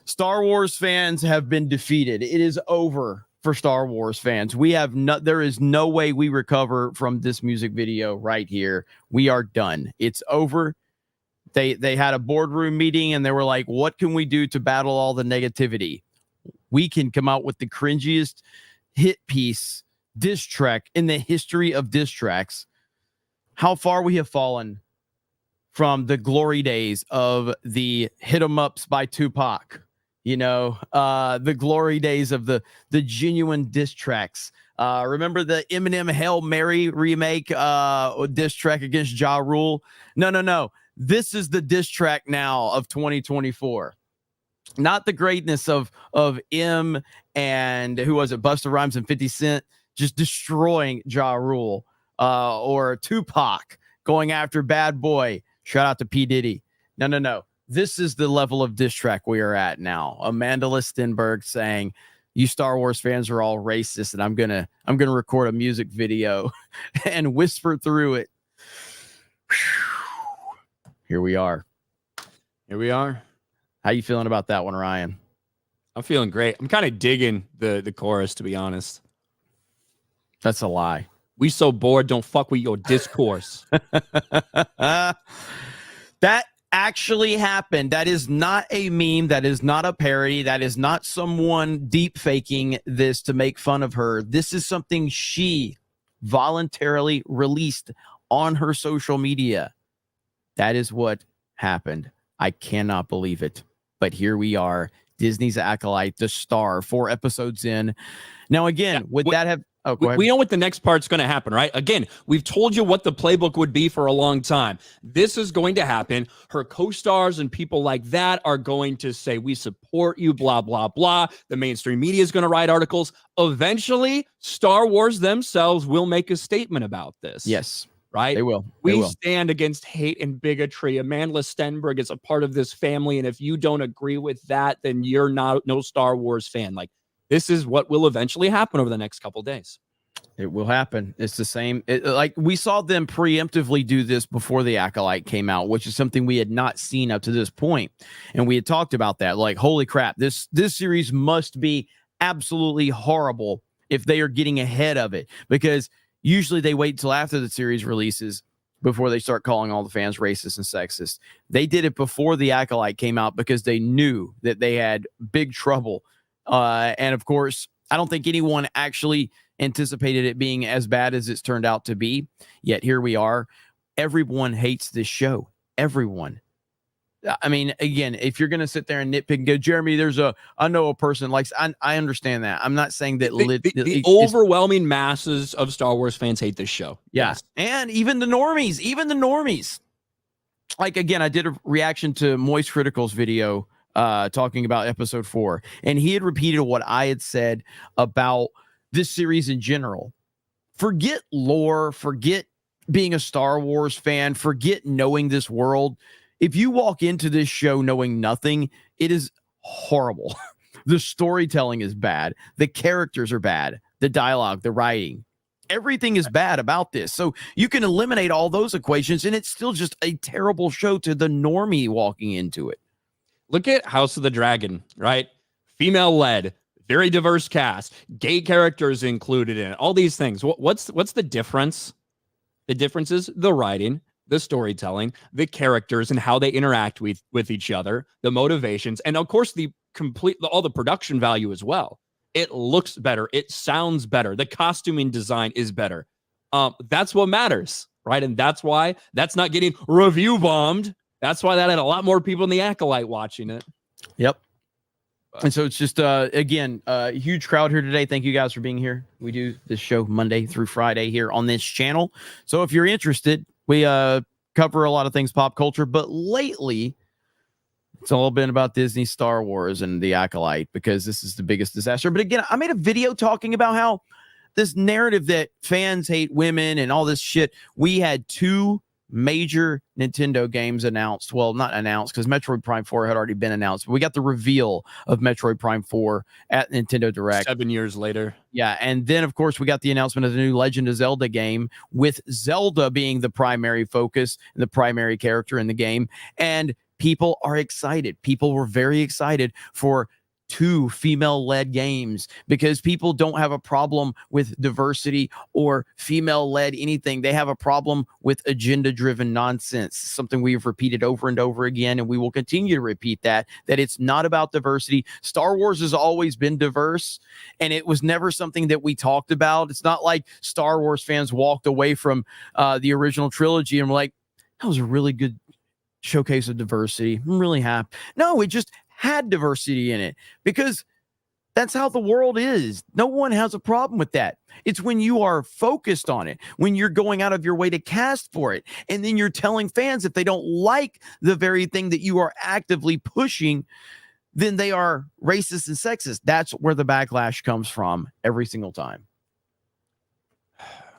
Star Wars fans have been defeated. It is over for Star Wars fans. There is no way we recover from this music video right here. We are done. It's over. They had a boardroom meeting and they were like, what can we do to battle all the negativity? We can come out with the cringiest hit piece diss track in the history of diss tracks. How far we have fallen from the glory days of the hit 'em ups by Tupac, the glory days of the genuine diss tracks. Remember the Eminem Hail Mary remake diss track against Ja Rule? No. This is the diss track now of 2024. not the greatness of M and who was it, Busta Rhymes and 50 Cent just destroying Ja Rule, or Tupac going after Bad Boy. Shout out to P. Diddy. No. This is the level of diss track we are at now. Amanda Stenberg saying, "You Star Wars fans are all racist, and I'm gonna record a music video and whisper through it." Here we are. How you feeling about that one, Ryan? I'm feeling great. I'm kind of digging the chorus, to be honest. That's a lie. We so bored, don't fuck with your discourse. That actually happened. That is not a meme. That is not a parody. That is not someone deep faking this to make fun of her. This is something she voluntarily released on her social media. That is what happened. I cannot believe it. But here we are. Disney's Acolyte, the star, 4 episodes in. Now, again, would that have... Oh, go ahead. We know what the next part's going to happen, right? Again, we've told you what the playbook would be for a long time. This is going to happen. Her co-stars and people like that are going to say, we support you, blah, blah, blah. The mainstream media is going to write articles. Eventually, Star Wars themselves will make a statement about this. Yes. Right? They will. We stand against hate and bigotry. Amanda Stenberg is a part of this family. And if you don't agree with that, then you're no Star Wars fan. Like, this is what will eventually happen over the next couple of days. It will happen. It's the same. Like we saw them preemptively do this before the Acolyte came out, which is something we had not seen up to this point. And we had talked about that. Like, holy crap, this series must be absolutely horrible if they are getting ahead of it, because usually they wait until after the series releases before they start calling all the fans racist and sexist. They did it before the Acolyte came out because they knew that they had big trouble. And of course, I don't think anyone actually anticipated it being as bad as it's turned out to be. Yet here we are. Everyone hates this show. Everyone. I mean, again, if you're going to sit there and nitpick and go, Jeremy, I know a person likes, I understand that. I'm not saying that the overwhelming masses of Star Wars fans hate this show. Yeah. Yes. And even the normies. Like, again, I did a reaction to Moist Critical's video talking about episode 4, and he had repeated what I had said about this series in general. Forget lore, forget being a Star Wars fan, forget knowing this world. If you walk into this show knowing nothing, it is horrible. The storytelling is bad. The characters are bad. The dialogue, the writing, everything is bad about this. So you can eliminate all those equations, and it's still just a terrible show to the normie walking into it. Look at House of the Dragon, right? Female-led, very diverse cast, gay characters included in it, all these things. What's the difference? The difference is the writing, the storytelling, the characters and how they interact with each other, the motivations, and of course all the production value as well. It looks better. It sounds better. The costuming design is better. That's what matters, right? And that's why that's not getting review bombed. That's why that had a lot more people in the Acolyte watching it. Yep. And so it's just, again, a huge crowd here today. Thank you guys for being here. We do this show Monday through Friday here on this channel. So if you're interested, we cover a lot of things pop culture, but lately it's all been about Disney, Star Wars, and the Acolyte, because this is the biggest disaster. But again, I made a video talking about how this narrative that fans hate women and all this shit. We had 2 major Nintendo games announced. Well, not announced, because Metroid Prime 4 had already been announced. But we got the reveal of Metroid Prime 4 at Nintendo Direct 7 years later. Yeah, and then of course we got the announcement of the new Legend of Zelda game, with Zelda being the primary focus and the primary character in the game. And people are excited. People were very excited for 2 female-led games, because people don't have a problem with diversity or female-led anything. They have a problem with agenda-driven nonsense, something we've repeated over and over again, and we will continue to repeat that it's not about diversity. Star Wars has always been diverse, and it was never something that we talked about. It's not like Star Wars fans walked away from the original trilogy and were like, that was a really good showcase of diversity. I'm really happy. No, it just had diversity in it, because that's how the world is. No one has a problem with that. It's when you are focused on it, when you're going out of your way to cast for it, and then you're telling fans if they don't like the very thing that you are actively pushing, then they are racist and sexist. That's where the backlash comes from every single time.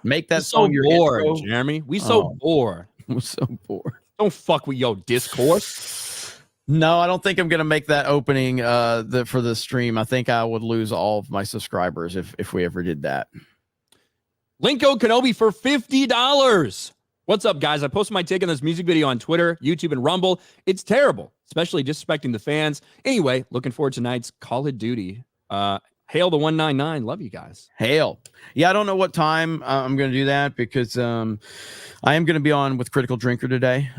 Make that song your bored, intro. Jeremy. We so bored. I'm so bored. Don't fuck with your discourse. No, I don't think I'm gonna make that opening for the stream. I think I would lose all of my subscribers if we ever did that. Linko Kenobi for $50. What's up, guys? I posted my take on this music video on Twitter, YouTube, and Rumble. It's terrible, especially disrespecting the fans. Anyway, looking forward to tonight's Call of Duty. Hail the 199. Love you guys. Hail. Yeah, I don't know what time I'm going to do that because I am going to be on with Critical Drinker today.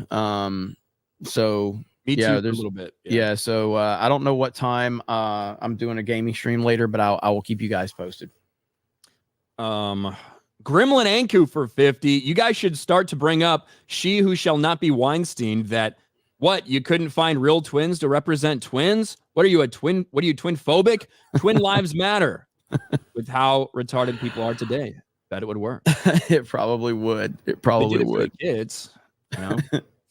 So Me too, yeah, there's a little bit. Yeah, so I don't know what time I'm doing a gaming stream later, but I will keep you guys posted. Gremlin Anku for 50. You guys should start to bring up She Who Shall Not Be Weinstein. That what, you couldn't find real twins to represent twins? What are you, a twin? What are you, twin phobic? Twin lives matter. With how retarded people are today, bet it would work. It probably would. It probably would. For the kids, you know,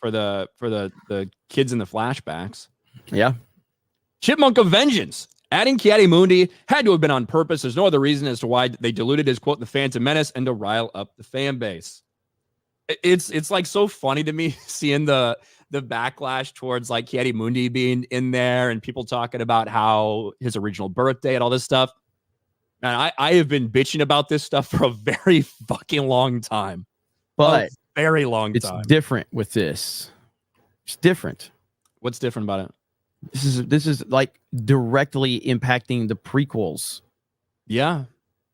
for the kids in the flashbacks. Yeah. Chipmunk of Vengeance. Adding Kiadi Mundi had to have been on purpose. There's no other reason as to why they diluted his quote, the Phantom Menace, and to rile up the fan base. It's like so funny to me seeing the backlash towards like Kiadi Mundi being in there and people talking about how his original birthday and all this stuff. And I have been bitching about this stuff for a very fucking long time. But very long time. It's different with this. It's different. What's different about it? This is like directly impacting the prequels. Yeah.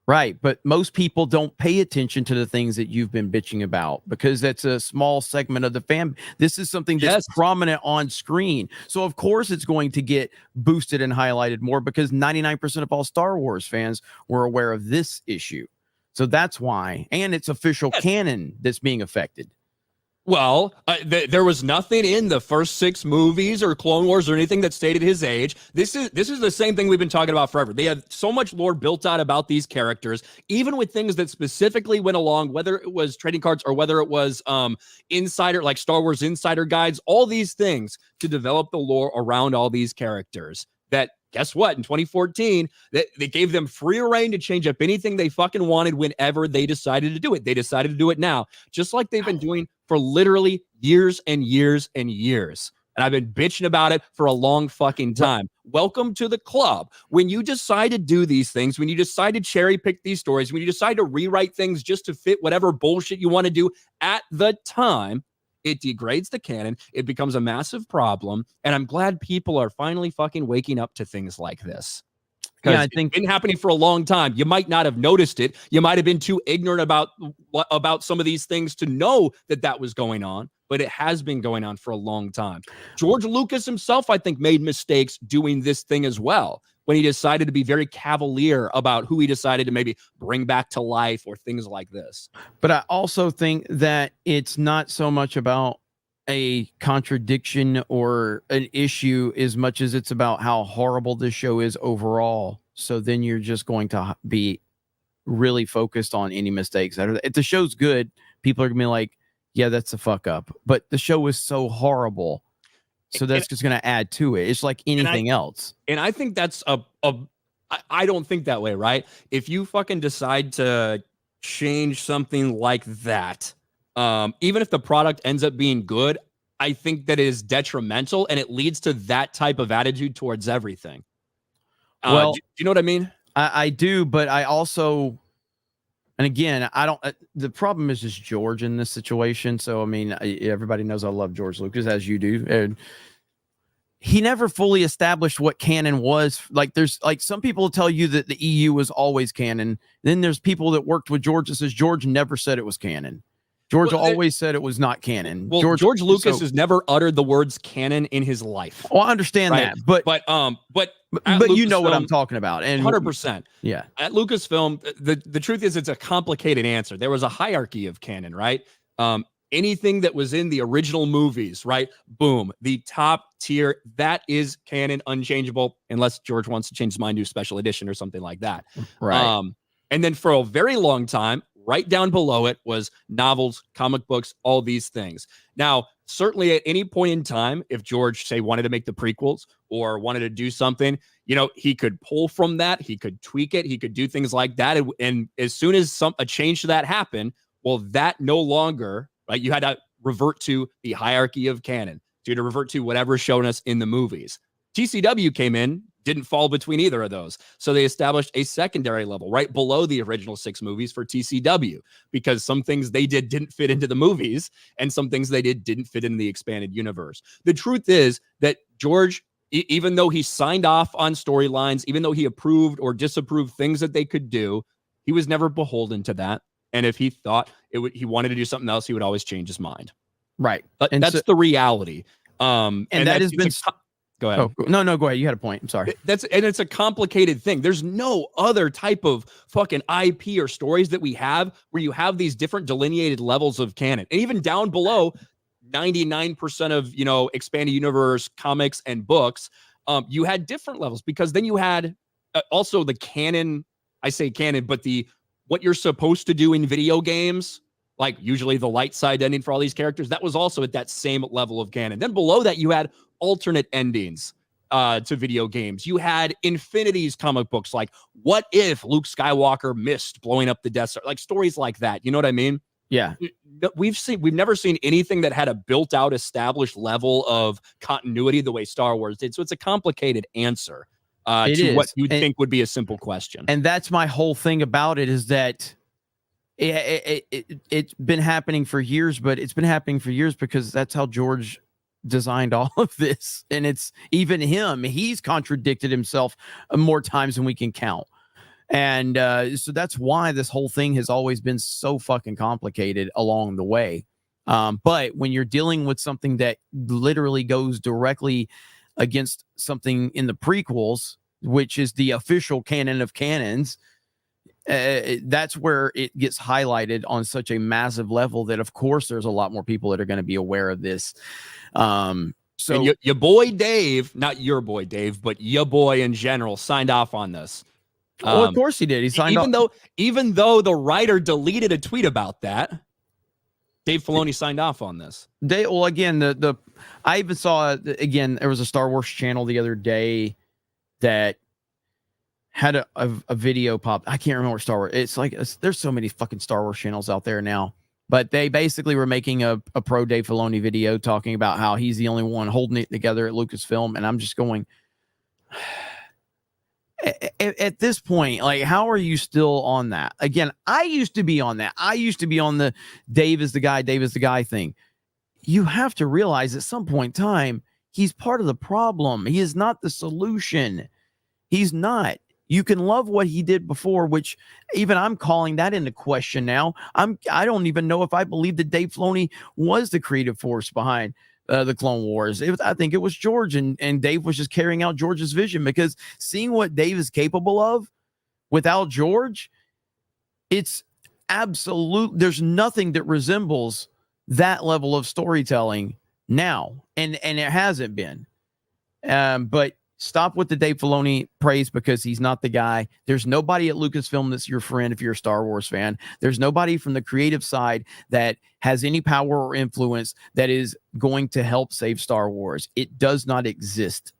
Right. But most people don't pay attention to the things that you've been bitching about because that's a small segment of the fan. This is something that's prominent on screen. So of course it's going to get boosted and highlighted more because 99% of all Star Wars fans were aware of this issue. So that's why. And it's official canon that's being affected. Well, there was nothing in the first 6 movies or Clone Wars or anything that stated his age. This is the same thing we've been talking about forever. They had so much lore built out about these characters, even with things that specifically went along, whether it was trading cards or whether it was insider, like Star Wars insider guides, all these things to develop the lore around all these characters. That, guess what? In 2014, they gave them free reign to change up anything they fucking wanted whenever they decided to do it. They decided to do it now, just like they've been doing for literally years and years and years. And I've been bitching about it for a long fucking time. Welcome to the club. When you decide to do these things, when you decide to cherry pick these stories, when you decide to rewrite things just to fit whatever bullshit you want to do at the time, it degrades the canon. It becomes a massive problem. And I'm glad people are finally fucking waking up to things like this. Yeah, I think it's been happening for a long time. You might not have noticed it. You might have been too ignorant about some of these things to know that was going on, but it has been going on for a long time. George Lucas himself, I think, made mistakes doing this thing as well when he decided to be very cavalier about who he decided to maybe bring back to life or things like this. But I also think that it's not so much about a contradiction or an issue as much as it's about how horrible this show is overall. So then you're just going to be really focused on any mistakes. If the show's good, people are gonna be like, yeah, that's a fuck up. But the show is so horrible. So that's just going to add to it. It's like anything else. And I think that's I don't think that way, right? If you fucking decide to change something like that, even if the product ends up being good, I think that it is detrimental and it leads to that type of attitude towards everything. Well, do you know what I mean? I do, but I also, and again, I don't, the problem is just George in this situation. So, I mean, everybody knows I love George Lucas, as you do. And he never fully established what canon was. Like, there's like some people tell you that the EU was always canon. Then there's people that worked with George that says George never said it was canon. George always said it was not canon. Well, George Lucas has never uttered the words canon in his life. Oh, I understand that, but you know what I'm talking about, and 100%. Yeah, at Lucasfilm, the truth is it's a complicated answer. There was a hierarchy of canon, right? Anything that was in the original movies, right? Boom, the top tier, that is canon, unchangeable, unless George wants to change his mind to a special edition or something like that. Right. And then for a very long time, right down below it was novels, comic books, all these things. Now, certainly at any point in time, if George, say, wanted to make the prequels or wanted to do something, you know, he could pull from that. He could tweak it. He could do things like that. And as soon as a change to that happened, well, that no longer, right? You had to revert to the hierarchy of canon. So you had to revert to whatever's shown us in the movies. TCW came in, didn't fall between either of those. So they established a secondary level right below the original 6 movies for TCW, because some things they did didn't fit into the movies and some things they did didn't fit in the expanded universe. The truth is that George, even though he signed off on storylines, even though he approved or disapproved things that they could do, he was never beholden to that. And if he thought he wanted to do something else, he would always change his mind. Right. But that's the reality. And that has been... Go ahead. Oh, no, go ahead. You had a point. I'm sorry. It's a complicated thing. There's no other type of fucking IP or stories that we have where you have these different delineated levels of canon. And even down below, 99% of, you know, expanded universe comics and books, you had different levels, because then you had also the canon. I say canon, but what you're supposed to do in video games, like usually the light side ending for all these characters, that was also at that same level of canon. Then below that, you had alternate endings to video games. You had Infinity's comic books, like what if Luke Skywalker missed blowing up the Death Star, like stories like that. You know what I mean? Yeah. We've never seen anything that had a built out, established level of continuity the way Star Wars did. So it's a complicated answer to what you'd think would be a simple question. And that's my whole thing about it, is that it's been happening for years, but it's been happening for years because that's how George designed all of this. And it's even him, he's contradicted himself more times than we can count. And so that's why this whole thing has always been so fucking complicated along the way. But when you're dealing with something that literally goes directly against something in the prequels, which is the official canon of canons, that's where it gets highlighted on such a massive level that, of course, there's a lot more people that are going to be aware of this. So and your boy Dave, not your boy Dave, but your boy in general, signed off on this. Well, of course he did. He signed off. Even though the writer deleted a tweet about that, Dave Filoni signed off on this. Well, again, I even saw, again, there was a Star Wars channel the other day that had a video pop. I can't remember Star Wars. It's like, there's so many fucking Star Wars channels out there now. But they basically were making a pro Dave Filoni video talking about how he's the only one holding it together at Lucasfilm. And I'm just going, at this point, like, how are you still on that? Again, I used to be on that. I used to be on the Dave is the guy thing. You have to realize at some point in time, he's part of the problem. He is not the solution. He's not. You can love what he did before, which even I'm calling that into question now. I don't even know if I believe that Dave Filoni was the creative force behind the Clone Wars. I think it was George, and Dave was just carrying out George's vision, because seeing what Dave is capable of without George, it's absolute. There's nothing that resembles that level of storytelling now, and it hasn't been. But stop with the Dave Filoni praise, because he's not the guy. There's nobody at Lucasfilm that's your friend if you're a Star Wars fan. There's nobody from the creative side that has any power or influence that is going to help save Star Wars. It does not exist.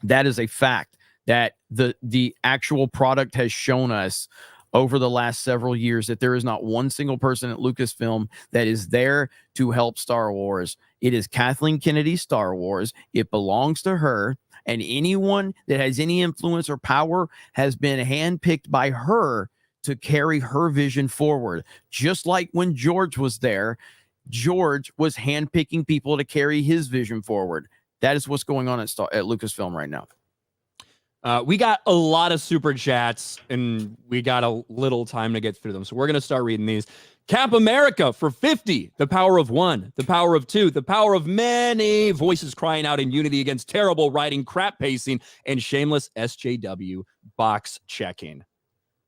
That is a fact that the actual product has shown us over the last several years, that there is not one single person at Lucasfilm that is there to help Star Wars. It is Kathleen Kennedy's Star Wars. It belongs to her. And anyone that has any influence or power has been handpicked by her to carry her vision forward. Just like when George was there, George was handpicking people to carry his vision forward. That is what's going on at Lucasfilm right now. We got a lot of super chats, and we got a little time to get through them. So we're going to start reading these. Cap America for 50. The power of one, the power of two, the power of many voices crying out in unity against terrible writing, crap pacing, and shameless SJW box checking.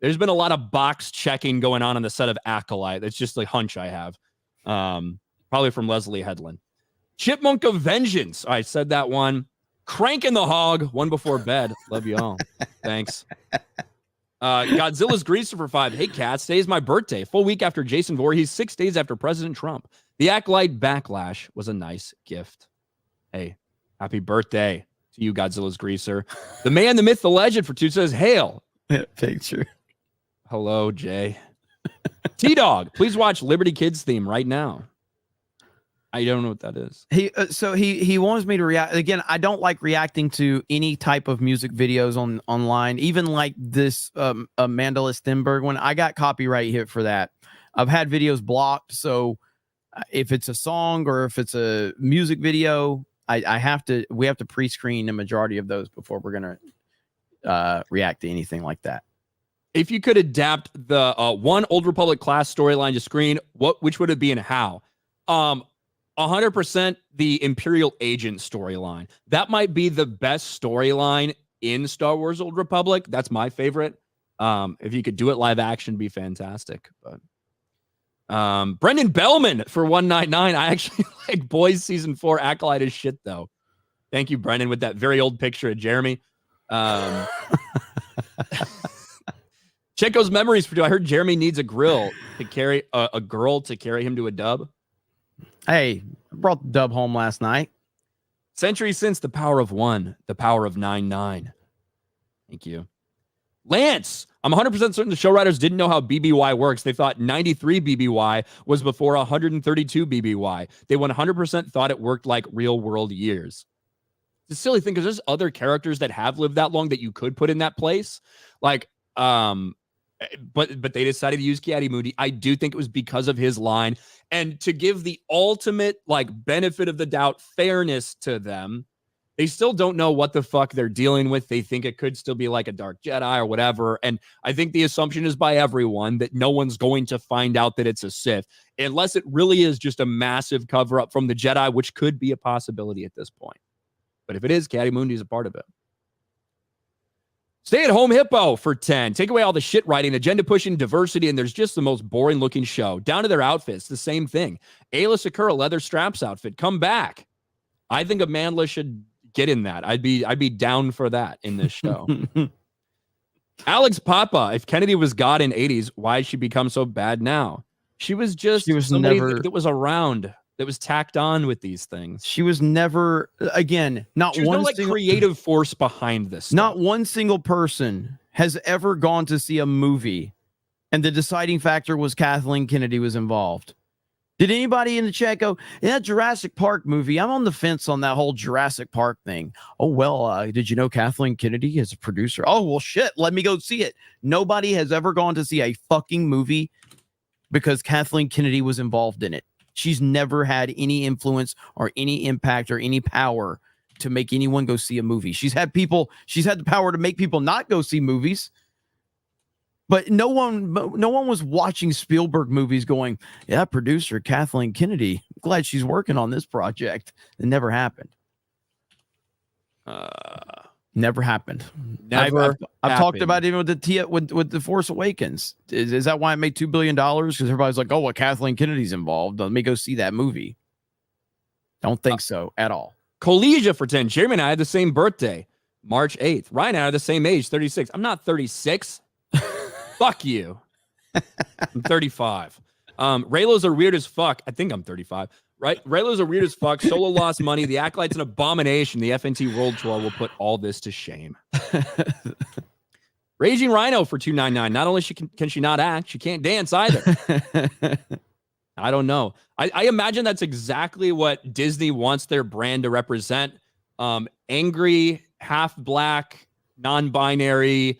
There's been a lot of box checking going on the set of Acolyte. That's just a hunch I have. Probably from Leslie Headland. Chipmunk of Vengeance. I said that one. Cranking the Hog, one before bed. Love you all. Thanks. Godzilla's Greaser for 5. Hey, cats. Today is my birthday. Full week after Jason Voorhees, 6 days after President Trump. The Acolyte Backlash was a nice gift. Hey, happy birthday to you, Godzilla's greaser. The man, the myth, the legend for two says, hail. Picture. Hello, Jay. T-Dog, please watch Liberty Kids theme right now. I don't know what that is. He wants me to react again. I don't like reacting to any type of music videos online, even like this Mandela Stenberg one. I got copyright hit for that. I've had videos blocked, so if it's a song or if it's a music video, we have to pre-screen the majority of those before we're gonna react to anything like that. If you could adapt the one Old Republic class storyline to screen, which would it be and how? 100% the Imperial Agent storyline. That might be the best storyline in Star Wars Old Republic. That's my favorite. If you could do it live action, it'd be fantastic. But Brendan Bellman for 199. I actually like Boys Season 4 Acolyte as shit, though. Thank you, Brendan, with that very old picture of Jeremy. Checo's memories for I heard Jeremy needs a grill to carry a girl to carry him to a dub. Hey, I brought the dub home last night. Century since the power of 1, the power of 99. Thank you. Lance, I'm 100% certain the show writers didn't know how BBY works. They thought 93 BBY was before 132 BBY. They 100% thought it worked like real world years. It's a silly thing because there's other characters that have lived that long that you could put in that place. Like, but they decided to use Ki-Adi-Mundi. I do think it was because of his line. And to give the ultimate like benefit of the doubt fairness to them, they still don't know what the fuck they're dealing with. They think it could still be like a Dark Jedi or whatever. And I think the assumption is by everyone that no one's going to find out that it's a Sith, unless it really is just a massive cover up from the Jedi, which could be a possibility at this point. But if it is, Ki-Adi-Mundi is a part of it. Stay at home hippo for 10. Take away all the shit writing, agenda pushing, diversity, and there's just the most boring looking show. Down to their outfits, the same thing. Ayla Sakura leather straps outfit. Come back. I think Amandla should get in that. I'd be down for that in this show. Alex Papa, if Kennedy was God in 80s, why did she become so bad now? She was somebody that was around, that was tacked on with these things. She was never, again, not There's one no, like, creative force behind this stuff. Not one single person has ever gone to see a movie and the deciding factor was Kathleen Kennedy was involved. Did anybody in the chat go, yeah, Jurassic Park movie? I'm on the fence on that whole Jurassic Park thing. Oh, well, did you know Kathleen Kennedy is a producer? Oh, well, shit, let me go see it. Nobody has ever gone to see a fucking movie because Kathleen Kennedy was involved in it. She's never had any influence or any impact or any power to make anyone go see a movie. She's had the power to make people not go see movies. But no one was watching Spielberg movies going, yeah, producer Kathleen Kennedy, glad she's working on this project. It never happened. Never happened. I've talked about it even with the Force Awakens. Is that why it made $2 billion? Because everybody's like, oh, well, Kathleen Kennedy's involved. Let me go see that movie. Don't think so at all. Collegia for 10. Jeremy and I had the same birthday, March 8th. Ryan and I are the same age, 36. I'm not 36. Fuck you. I'm 35. Raylos are weird as fuck. I think I'm 35. Right? Raylos are weird as fuck. Solo lost money. The Acolyte's an abomination. The FNT World Tour will put all this to shame. Raging Rhino for $2.99. Not only can she not act, she can't dance either. I don't know. I imagine that's exactly what Disney wants their brand to represent. Angry, half black, non-binary,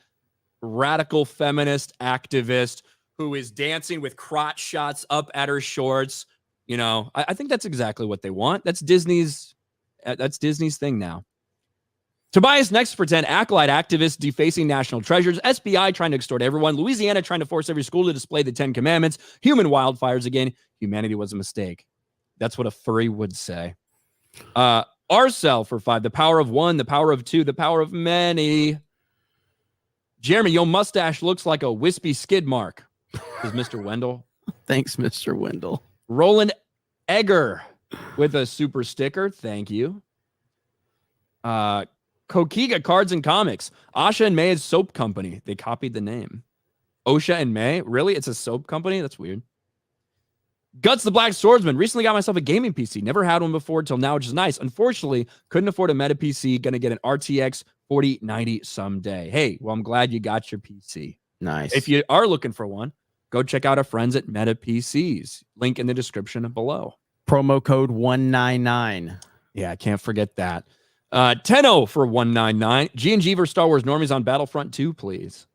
radical feminist activist who is dancing with crotch shots up at her shorts. You know, I think that's exactly what they want. That's Disney's thing now. Tobias next for 10. Acolyte activists defacing national treasures. SBI trying to extort everyone. Louisiana trying to force every school to display the 10 Commandments. Human wildfires again. Humanity was a mistake. That's what a furry would say. Arcel for 5. The power of 1, the power of 2, the power of many. Jeremy, your mustache looks like a wispy skid mark. Is Mr. Wendell. Thanks, Mr. Wendell. Roland Egger with a super sticker. Thank you. Kokiga Cards and Comics. Asha and May is soap company. They copied the name. Osha and May? Really? It's a soap company? That's weird. Guts the Black Swordsman. Recently got myself a gaming PC. Never had one before till now, which is nice. Unfortunately, couldn't afford a Meta PC. Gonna get an RTX 4090 someday. Hey, well, I'm glad you got your PC. Nice. If you are looking for one, go check out our friends at Meta PCs. Link in the description below. Promo code 199. Yeah, I can't forget that. 10-0 for 199. G&G versus Star Wars Normies on Battlefront 2, please.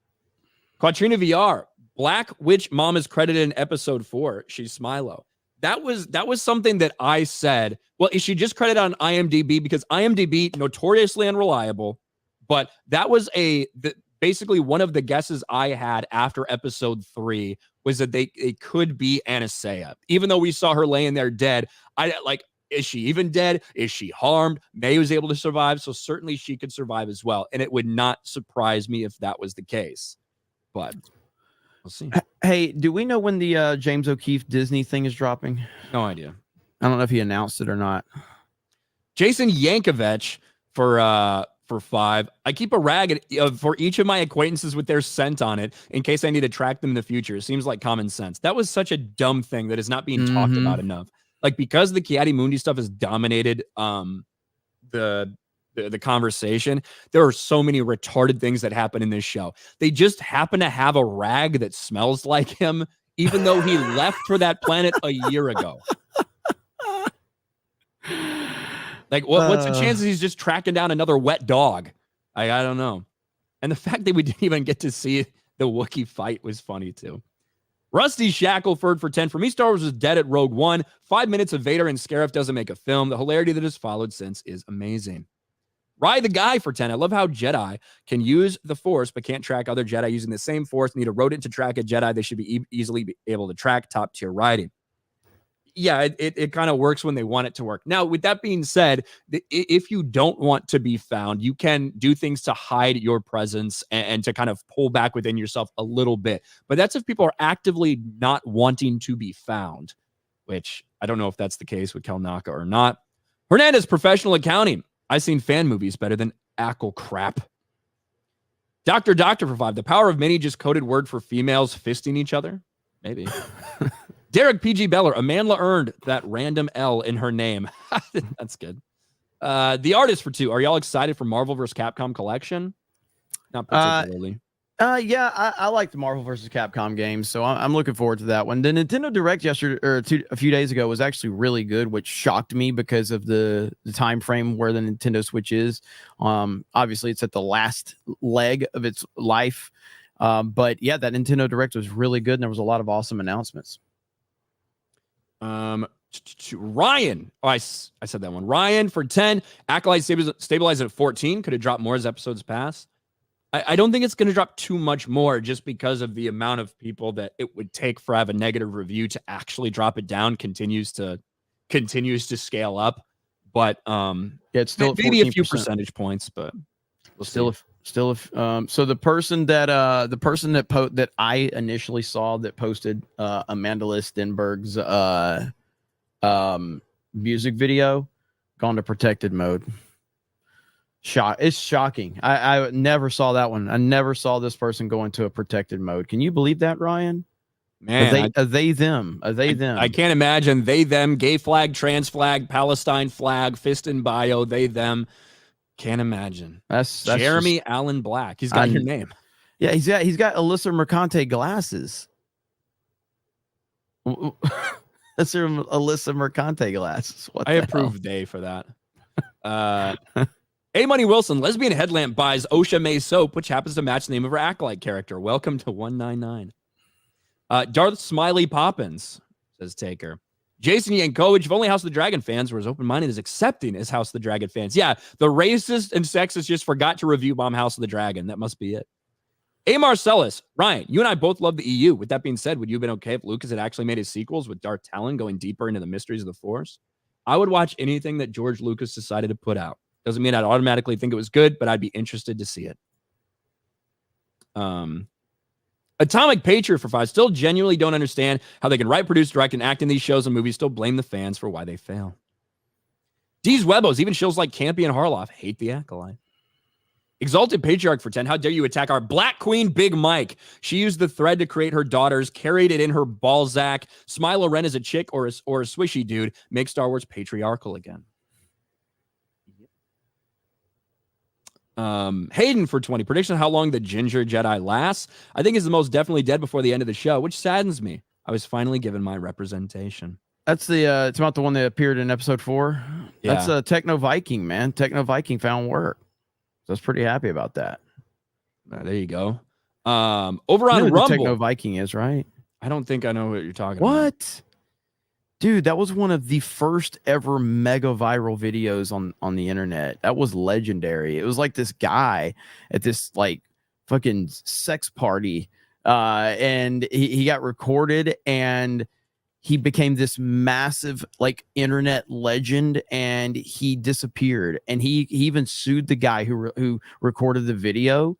Quatrina VR. Black Witch Mom is credited in episode 4. She's Smilo. That was something that I said. Well, is she just credited on IMDb? Because IMDb, notoriously unreliable, but that was basically one of the guesses I had after episode 3 was that they could be Anastasia. Even though we saw her laying there dead, is she even dead? Is she harmed? May was able to survive, so certainly she could survive as well. And it would not surprise me if that was the case. But we'll see. Hey, do we know when the James O'Keefe Disney thing is dropping? No idea. I don't know if he announced it or not. Jason Yankovic for 5. I keep a rag for each of my acquaintances with their scent on it in case I need to track them in the future. It seems like common sense. That was such a dumb thing that is not being talked about enough. Like, because the Kiadi Mundi stuff has dominated the conversation, there are so many retarded things that happen in this show. They just happen to have a rag that smells like him, even though he left for that planet a year ago. Like, what's the chances he's just tracking down another wet dog? I don't know. And the fact that we didn't even get to see the Wookiee fight was funny, too. Rusty Shackelford for 10. For me, Star Wars is dead at Rogue One. 5 minutes of Vader and Scarif doesn't make a film. The hilarity that has followed since is amazing. Rye the Guy for 10. I love how Jedi can use the Force, but can't track other Jedi using the same Force. Need a rodent to track a Jedi. They should be easily be able to track. Top tier writing. Yeah, it kind of works when they want it to work. Now, with that being said, if you don't want to be found, you can do things to hide your presence and to kind of pull back within yourself a little bit. But that's if people are actively not wanting to be found, which I don't know if that's the case with Kelnaka or not. Hernandez Professional Accounting. I've seen fan movies better than Ackle crap. Doctor for 5. The power of many just coded word for females fisting each other? Maybe. Derek PG Beller, Amandla earned that random L in her name. That's good. The Artist for 2. Are y'all excited for Marvel vs. Capcom collection? Not particularly. Yeah, I like the Marvel vs. Capcom games, so I'm looking forward to that one. The Nintendo Direct a few days ago was actually really good, which shocked me because of the time frame where the Nintendo Switch is. Obviously, it's at the last leg of its life. But yeah, that Nintendo Direct was really good, and there was a lot of awesome announcements. Ryan. Oh, I said that one. Ryan for 10. Acolyte stabilized at 14. Could have dropped more as episodes pass. I don't think it's going to drop too much more just because of the amount of people that it would take for have a negative review to actually drop it down continues to scale up. But yeah, it's still maybe a few percentage points, but we'll so the person that I initially saw that posted Amanda Stenberg's music video gone to protected mode. It's shocking. I never saw that one. I never saw this person go into a protected mode. Can you believe that, Ryan? Man, are they them? I can't imagine they, them, gay flag, trans flag, Palestine flag, fist in bio, they, them. Can't imagine. That's Jeremy just, Allen Black. He's got your name. Yeah, he's got Alyssa Mercante glasses. That's her Alyssa Mercante glasses. I approve day for that. A Money Wilson, lesbian headlamp buys OSHA May soap, which happens to match the name of her Acolyte character. Welcome to 199. Darth Smiley Poppins, says Taker. Jason Yankovic, if only House of the Dragon fans were as open-minded as accepting as House of the Dragon fans. Yeah, the racist and sexist just forgot to review bomb House of the Dragon. That must be it. A. Marcellus, Ryan, you and I both love the EU. With that being said, would you have been okay if Lucas had actually made his sequels with Darth Talon going deeper into the mysteries of the Force? I would watch anything that George Lucas decided to put out. Doesn't mean I'd automatically think it was good, but I'd be interested to see it. Atomic Patriot for 5. Still genuinely don't understand how they can write, produce, direct, and act in these shows and movies, still blame the fans for why they fail. D's Webbos, even shows like Campy and Harloff hate the Acolyte. Exalted Patriarch for 10. How dare you attack our Black Queen, Big Mike? She used the thread to create her daughters, carried it in her Balzac. Smilo Ren is a chick or a swishy dude. Make Star Wars patriarchal again. Hayden for 20. Prediction how long the Ginger Jedi lasts. I think is the most definitely dead before the end of the show, which saddens me. I was finally given my representation. It's about the one that appeared in episode 4. Yeah. That's a Techno Viking, man. Techno Viking found work. So I was pretty happy about that. There you go. Over on You know who Rumble. the Techno Viking is, right? I don't think I know what you're talking about. What? Dude, that was one of the first ever mega viral videos on the internet. That was legendary. It was like this guy at this like fucking sex party, and he got recorded, and he became this massive like internet legend, and he disappeared. And he even sued the guy who recorded the video.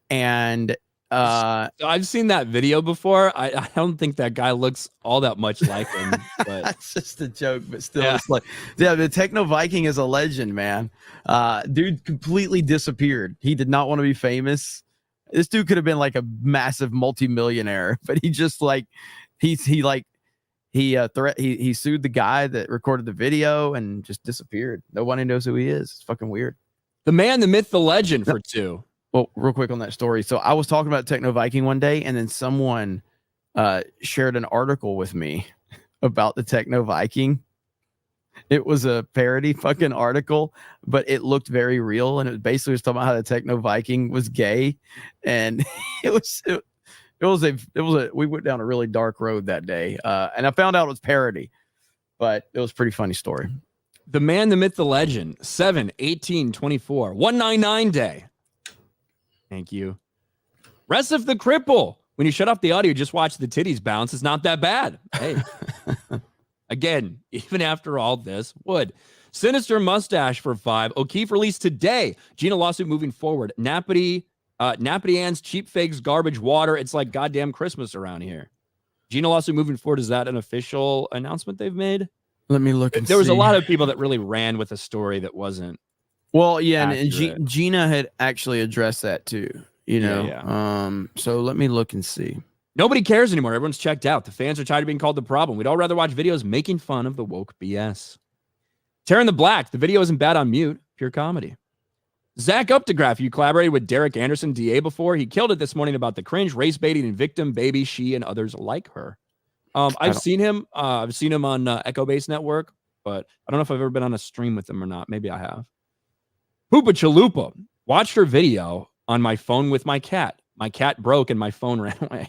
And I've seen that video before. I don't think that guy looks all that much like him. But that's just a joke, but still, it's like, yeah, the Techno Viking is a legend, man. Dude completely disappeared. He did not want to be famous. This dude could have been like a massive multimillionaire, but he just like he sued the guy that recorded the video and just disappeared. Nobody knows who he is. It's fucking weird. The man, the myth, the legend for 2. Well, real quick on that story. So I was talking about Techno Viking one day, and then someone shared an article with me about the Techno Viking. It was a parody fucking article, but it looked very real, and it basically was talking about how the Techno Viking was gay, and we went down a really dark road that day, and I found out it was parody, but it was a pretty funny story. The man, the myth, the legend. 7/18/24. 199 day. Thank you. Rest of the cripple. When you shut off the audio, just watch the titties bounce. It's not that bad. Hey. Again, even after all this, would. Sinister Mustache for 5. O'Keefe released today. Gina lawsuit moving forward. Nappity Ann's cheap fakes, garbage water. It's like goddamn Christmas around here. Gina lawsuit moving forward. Is that an official announcement they've made? Let me look and There was see. a lot of people that really ran with a story that wasn't. Well, yeah, and accurate. Gina had actually addressed that too, you know. Yeah. So let me look and see. Nobody cares anymore. Everyone's checked out. The fans are tired of being called the problem. We'd all rather watch videos making fun of the woke BS. Tearing the Black. The video isn't bad on mute. Pure comedy. Zach Updegraff. You collaborated with Derek Anderson, DA, before. He killed it this morning about the cringe, race baiting, and victim, baby, she, and others like her. I've seen him. I've seen him on Echo Base Network, but I don't know if I've ever been on a stream with him or not. Maybe I have. Hoopa Chalupa. Watched her video on my phone with my cat. My cat broke and my phone ran away.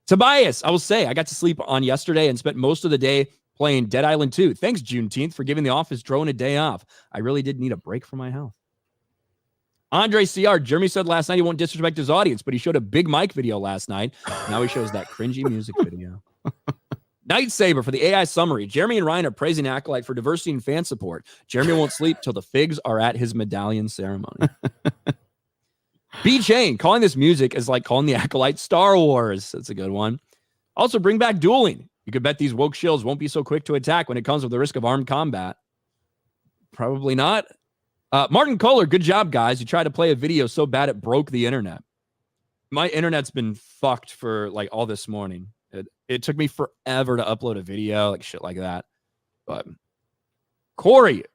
Tobias, I will say, I got to sleep on yesterday and spent most of the day playing Dead Island 2. Thanks, Juneteenth, for giving the office drone a day off. I really did need a break from my health. Andre CR, Jeremy said last night he won't disrespect his audience, but he showed a Big Mike video last night. Now he shows that cringy music video. Night Saber for the AI summary. Jeremy and Ryan are praising Acolyte for diversity and fan support. Jeremy won't sleep till the figs are at his medallion ceremony. B Chain, calling this music is like calling the Acolyte Star Wars. That's a good one. Also, bring back dueling. You could bet these woke shills won't be so quick to attack when it comes with the risk of armed combat. Probably not. Martin Kohler, good job, guys. You tried to play a video so bad it broke the internet. My internet's been fucked for like all this morning. It took me forever to upload a video, like shit like that. But Corey,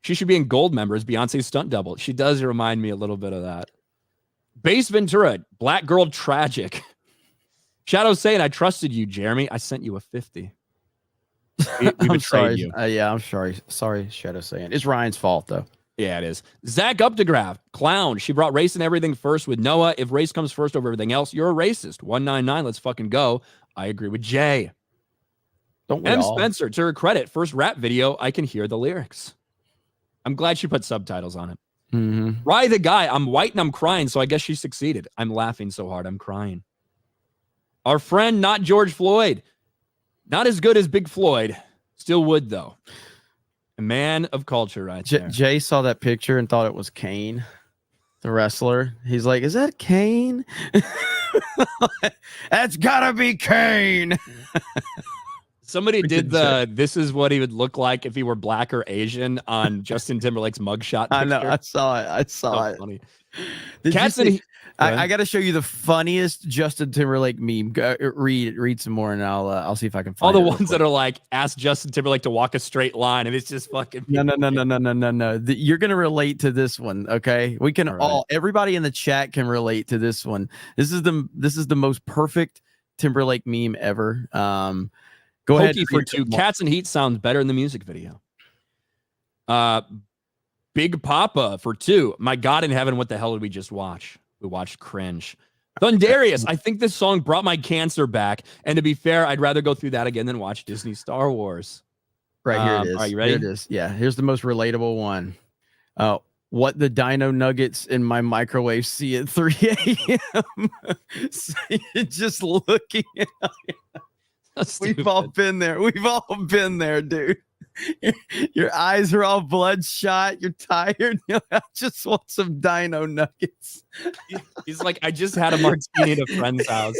she should be in gold members, Beyonce's stunt double. She does remind me a little bit of that. Base Ventura, Black Girl Tragic. Shadow saying, I trusted you, Jeremy. I sent you a 50. We betrayed you. Yeah, I'm sorry. Sorry, Shadow saying. It's Ryan's fault, though. Yeah, it is. Zach Updegraff, clown. She brought race and everything first with Noah. If race comes first over everything else, you're a racist. 199, let's fucking go. I agree with Jay. Don't we M. all? Spencer, to her credit, first rap video, I can hear the lyrics. I'm glad she put subtitles on it. Mm-hmm. Rye the guy, I'm white and I'm crying, so I guess she succeeded. I'm laughing so hard, I'm crying. Our friend, not George Floyd. Not as good as Big Floyd. Still would, though. A man of culture right there. Jay saw that picture and thought it was Kane, the wrestler. He's like, is that Kane? That's gotta be Kane. Somebody did this is what he would look like if he were black or Asian on Justin Timberlake's mugshot picture. I know. I saw it. I saw it. Funny. I got to show you the funniest Justin Timberlake meme. Read some more, and I'll see if I can find all the ones that are like, ask Justin Timberlake to walk a straight line, and it's just fucking. No. You're gonna relate to this one, okay? We can everybody in the chat can relate to this one. This is the most perfect Timberlake meme ever. Go ahead. For 2. Cats and Heat sounds better in the music video. Big Papa for 2. My God in heaven, what the hell did we just watch? We watched Cringe. Thundarius, I think this song brought my cancer back. And to be fair, I'd rather go through that again than watch Disney Star Wars. Right, here it is. Are you ready? Here it is. Yeah, here's the most relatable one. What the dino nuggets in my microwave see at 3 a.m. Just looking at it. We've all been there. We've all been there, dude. Your eyes are all bloodshot. You're tired. I just want some dino nuggets. He's like, I just had a martini at a friend's house.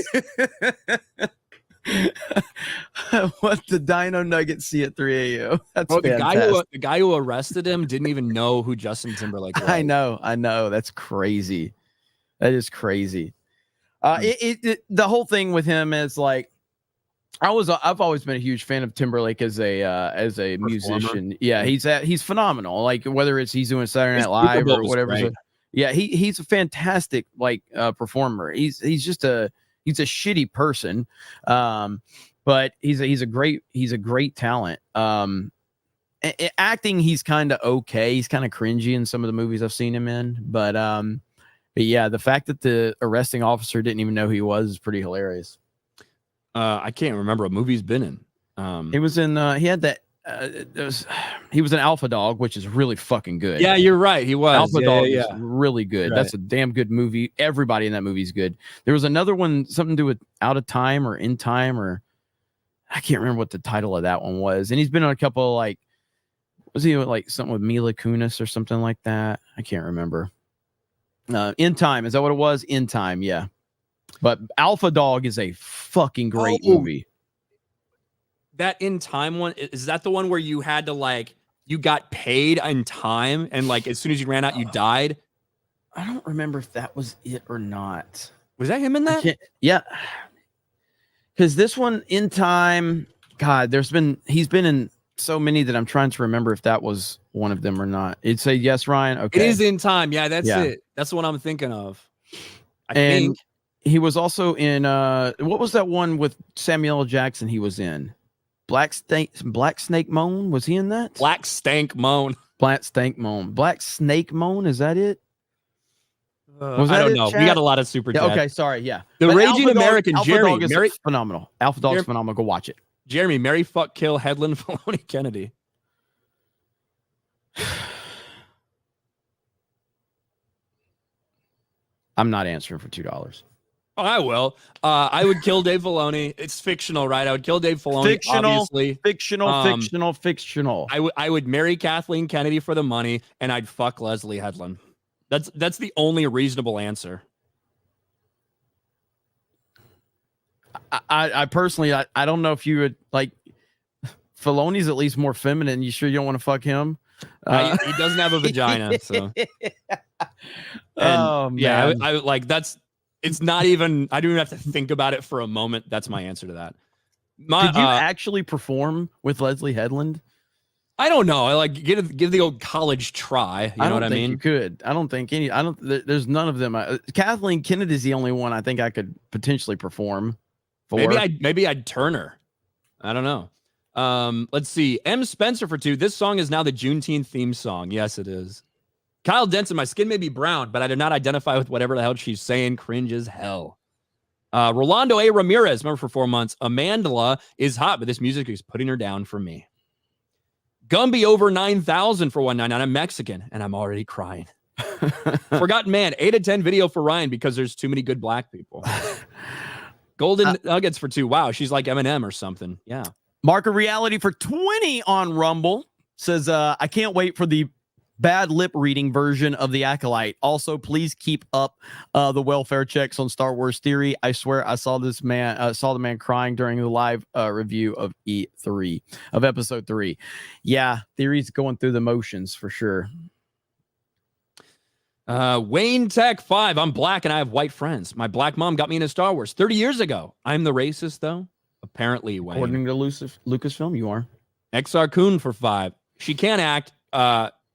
What the dino nuggets see at 3 a.m. That's the guy who arrested him didn't even know who Justin Timberlake was. I know. That's crazy. That is crazy. The whole thing with him is like, I've always been a huge fan of Timberlake as a musician. Yeah, he's phenomenal. Like whether he's doing Saturday Night Live or whatever. Right. Yeah, he's a fantastic performer. He's just a shitty person, but he's a great talent. Acting, he's kind of okay. He's kind of cringy in some of the movies I've seen him in, but yeah, the fact that the arresting officer didn't even know who he was is pretty hilarious. I can't remember what movie he's been in. He was in. He had that. He was an Alpha Dog, which is really fucking good. Yeah, you're right. He was. Alpha Dog is really good. Right. That's a damn good movie. Everybody in that movie is good. There was another one, something to do with Out of Time or In Time, or I can't remember what the title of that one was. And he's been on a couple like, was he like something with Mila Kunis or something like that? I can't remember. In Time, is that what it was? In Time, yeah. But Alpha Dog is a fucking great movie. That In Time one, is that the one where you had to like, you got paid in time and like as soon as you ran out, you died? I don't remember if that was it or not. Was that him in that? Yeah. Because this one, In Time, God, he's been in so many that I'm trying to remember if that was one of them or not. It'd say yes, Ryan. Okay. It is In Time. Yeah, that's it. That's the one I'm thinking of. I think. He was also in what was that one with Samuel L. Jackson he was in? Black Snake Moan, was he in that? Black Snake Moan, is that it? I don't know. Chat? We got a lot of super chats. Okay, sorry, yeah. The Raging American, Jeremy. Alpha Dog is phenomenal. Alpha Dog's phenomenal. Go watch it. Jeremy, Mary, fuck, kill, Headland, Filoni, Kennedy. I'm not answering for $2. Oh, I will. I would kill Dave Filoni. It's fictional, right? I would kill Dave Filoni. Obviously. Fictional. I would marry Kathleen Kennedy for the money, and I'd fuck Leslie Headland. That's the only reasonable answer. I personally, I don't know if you would like. Filoni's at least more feminine. You sure you don't want to fuck him? He doesn't have a vagina, so. Oh man. Yeah, I like that's. It's not even. I don't even have to think about it for a moment. That's my answer to that. Did you actually perform with Leslie Headland? I don't know. I like give the old college try. You know what I mean? You could. I don't think any. There's none of them. Kathleen Kennedy's the only one I think I could potentially perform for. Maybe I'd turn her. I don't know. Let's see. M. Spencer for 2. This song is now the Juneteenth theme song. Yes, it is. Kyle Denson, my skin may be brown, but I do not identify with whatever the hell she's saying. Cringe as hell. Rolando A. Ramirez, remember for 4 months. Amandla is hot, but this music is putting her down for me. Gumby over 9,000 for 199. I'm Mexican, and I'm already crying. Forgotten Man, 8 of 10 video for Ryan because there's too many good black people. Golden Nuggets for 2. Wow, she's like Eminem or something. Yeah. Mark of Reality for 20 on Rumble says, I can't wait for the bad lip reading version of the Acolyte. Also, please keep up the welfare checks on Star Wars Theory. I swear I saw the man crying during the live review of E3 of episode 3. Yeah, Theory's going through the motions for sure. Wayne Tech 5. I'm black and I have white friends. My black mom got me into Star Wars 30 years ago. I'm the racist though. Apparently, Wayne. According to Lucasfilm, you are. XR Coon for 5. She can't act.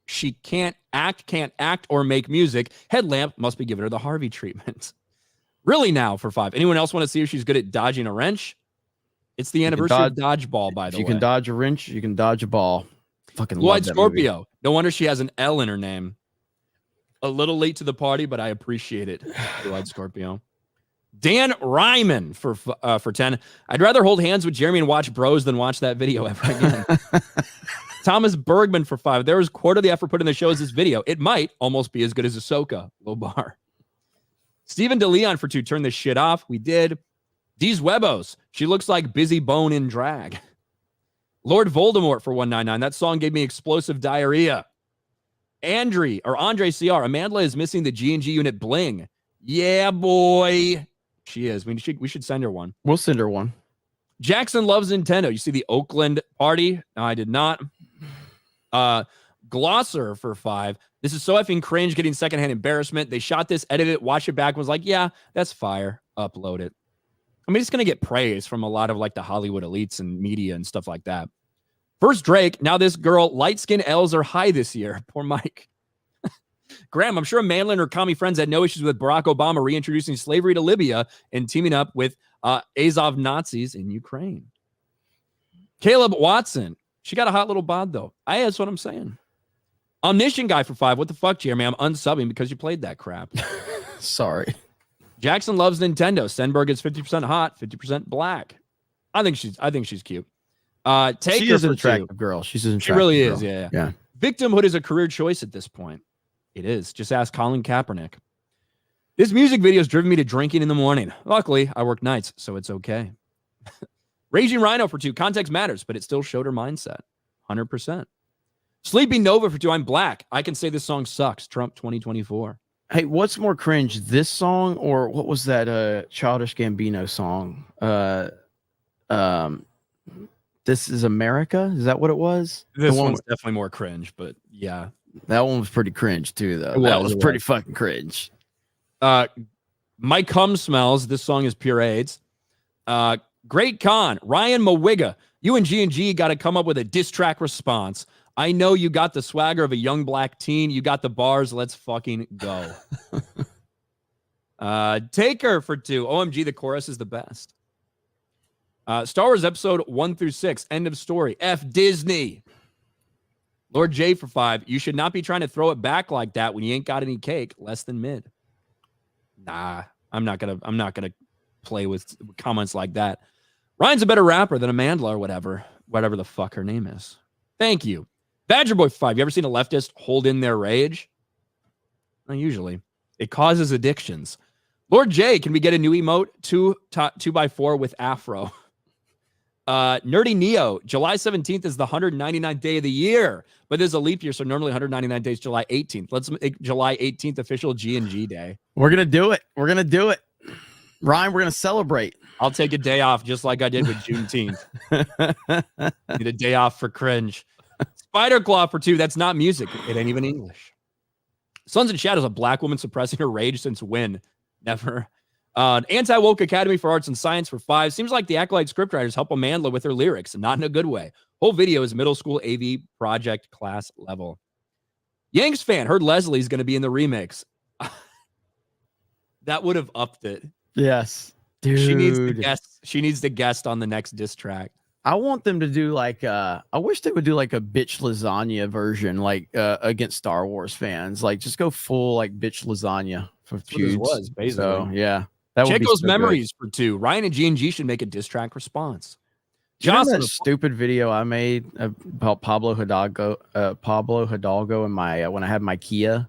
She can't act or make music. Headlamp must be giving her the Harvey treatment. Really now for 5. Anyone else want to see if she's good at dodging a wrench? It's the anniversary of Dodgeball, by the way. You can dodge a wrench. You can dodge a ball. Fucking Lloyd Scorpio. Movie. No wonder she has an L in her name. A little late to the party, but I appreciate it. Lloyd Scorpio. Dan Ryman for 10. I'd rather hold hands with Jeremy and watch Bros than watch that video ever again. Thomas Bergman for 5. There was quarter of the effort put in the show as this video. It might almost be as good as Ahsoka. Low bar. Stephen DeLeon for 2. Turn this shit off. We did. D's Webos. She looks like Busy Bone in drag. Lord Voldemort for 199. That song gave me explosive diarrhea. Andre CR. Amanda is missing the G&G unit bling. Yeah, boy. She is. We should send her one. We'll send her one. Jackson loves Nintendo. You see the Oakland party? No, I did not. Glosser for 5. This is so effing cringe, getting secondhand embarrassment. They shot this, edited it, watched it back, and was like, yeah, that's fire. Upload it. I mean, it's going to get praise from a lot of like the Hollywood elites and media and stuff like that. First Drake. Now this girl, light skin L's are high this year. Poor Mike. Graham, I'm sure Amanda and her commie friends had no issues with Barack Obama reintroducing slavery to Libya and teaming up with Azov Nazis in Ukraine. Caleb Watson. She got a hot little bod, though. That's what I'm saying. Omniscient guy for 5. What the fuck, Jeremy? I'm unsubbing because you played that crap. Sorry. Jackson loves Nintendo. Stenberg is 50% hot, 50% black. I think she's cute. Take she her is for an attractive 2. girl. She's an attractive She really girl. is, yeah. Yeah. Victimhood is a career choice at this point. It is. Just ask Colin Kaepernick. This music video has driven me to drinking in the morning. Luckily, I work nights, so it's okay. Raging Rhino for 2. Context matters, but it still showed her mindset. 100%. Sleeping Nova for 2. I'm black. I can say this song sucks. Trump 2024. Hey, what's more cringe, this song or what was that Childish Gambino song? This is America? Is that what it was? This one's definitely more cringe, but yeah. That one was pretty cringe too, though. That was pretty fucking cringe. My cum smells. This song is pure AIDS. Great Con. Ryan Mawigga. You and G&G got to come up with a diss track response. I know you got the swagger of a young black teen. You got the bars. Let's fucking go. Taker for 2. OMG, the chorus is the best. Star Wars episode 1 through 6. End of story. F Disney. Lord J for 5. You should not be trying to throw it back like that when you ain't got any cake. Less than mid. Nah, I'm not gonna play with comments like that. Ryan's a better rapper than Amanda or whatever the fuck her name is. Thank you. Badger Boy for 5. You ever seen a leftist hold in their rage? Not usually. It causes addictions. Lord J, can we get a new emote? 2x4 with afro. Nerdy Neo, July 17th is the 199th day of the year, but there's a leap year, so normally 199 days, July 18th. Let's make July 18th official G&G day. We're gonna do it. Ryan, we're gonna celebrate. I'll take a day off just like I did with Juneteenth. Need a day off for cringe. Spider Claw for 2. That's not music. It ain't even English. Sons and Shadows, a black woman suppressing her rage since when? Never. Anti-Woke Academy for Arts and Science for 5. Seems like the Acolyte scriptwriters help Amanda with her lyrics, and not in a good way. Whole video is middle school AV project class level. Yanks fan, heard Leslie's going to be in the remix. That would have upped it. Yes. Dude. She needs to guest on the next diss track. I want them to do like I wish they would do like a bitch lasagna version, like against Star Wars fans. Like just go full like bitch lasagna for feuds. Was basically. So yeah. Checo's Memories for 2. Ryan and G&G should make a diss track response. Johnson, that stupid video I made about Pablo Hidalgo and my when I had my Kia,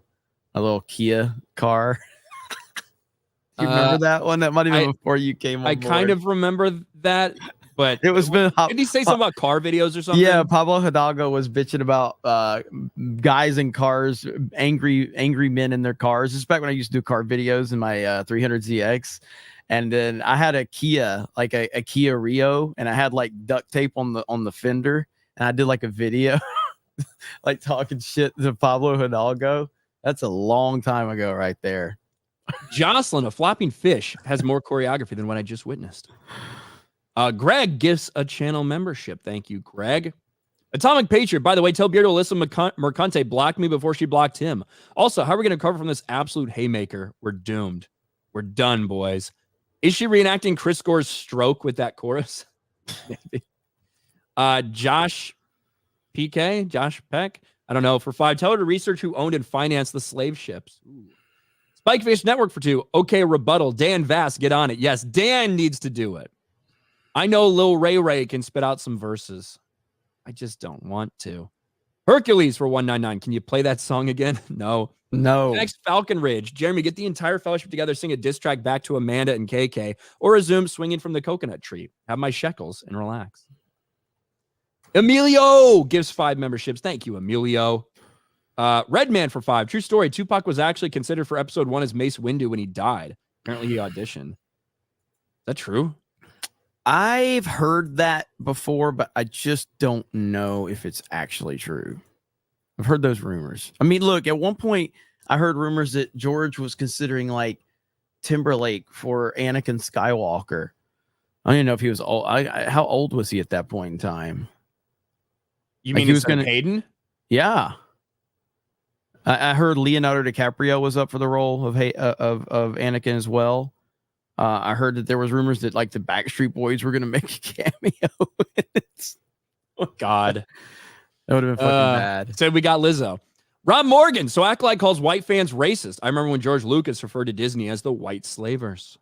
a little Kia car. You remember that one? That might have been before you came on board. Kind of remember that. But It was been. did he say something about car videos or something? Yeah, Pablo Hidalgo was bitching about guys in cars, angry men in their cars. This is back when I used to do car videos in my 300ZX. And then I had a Kia, like a Kia Rio, and I had like duct tape on the fender, and I did like a video like talking shit to Pablo Hidalgo. That's a long time ago right there. Jocelyn, a flopping fish, has more choreography than what I just witnessed. Greg gives a channel membership. Thank you, Greg. Atomic Patriot, by the way, tell Beardo Alyssa Mercante blocked me before she blocked him. Also, how are we going to cover from this absolute haymaker? We're doomed. We're done, boys. Is she reenacting Chris Gore's stroke with that chorus? Maybe. Josh PK, Josh Peck, I don't know, for 5. Tell her to research who owned and financed the slave ships. Ooh. Spikeface Network for 2. Okay, rebuttal. Dan Vass, get on it. Yes, Dan needs to do it. I know Lil Ray can spit out some verses. I just don't want to. Hercules for 199. Can you play that song again? No. Next, Falcon Ridge. Jeremy, get the entire fellowship together, sing a diss track back to Amanda and KK, or resume swinging from the coconut tree. Have my shekels and relax. Emilio gives 5 memberships. Thank you, Emilio. Redman for 5. True story. Tupac was actually considered for episode 1 as Mace Windu when he died. Apparently he auditioned. Is that true? I've heard that before, but I just don't know if it's actually true. I've heard those rumors. I mean, look, at one point I heard rumors that George was considering like Timberlake for Anakin Skywalker. I don't even know if he was old. How old was he at that point in time? You mean he was going to Hayden? Yeah. I heard Leonardo DiCaprio was up for the role of Anakin as well. I heard that there was rumors that like the Backstreet Boys were going to make a cameo. Oh God, that would have been fucking bad. Said we got Lizzo. Rob Morgan. So Acolyte calls white fans racist. I remember when George Lucas referred to Disney as the white slavers.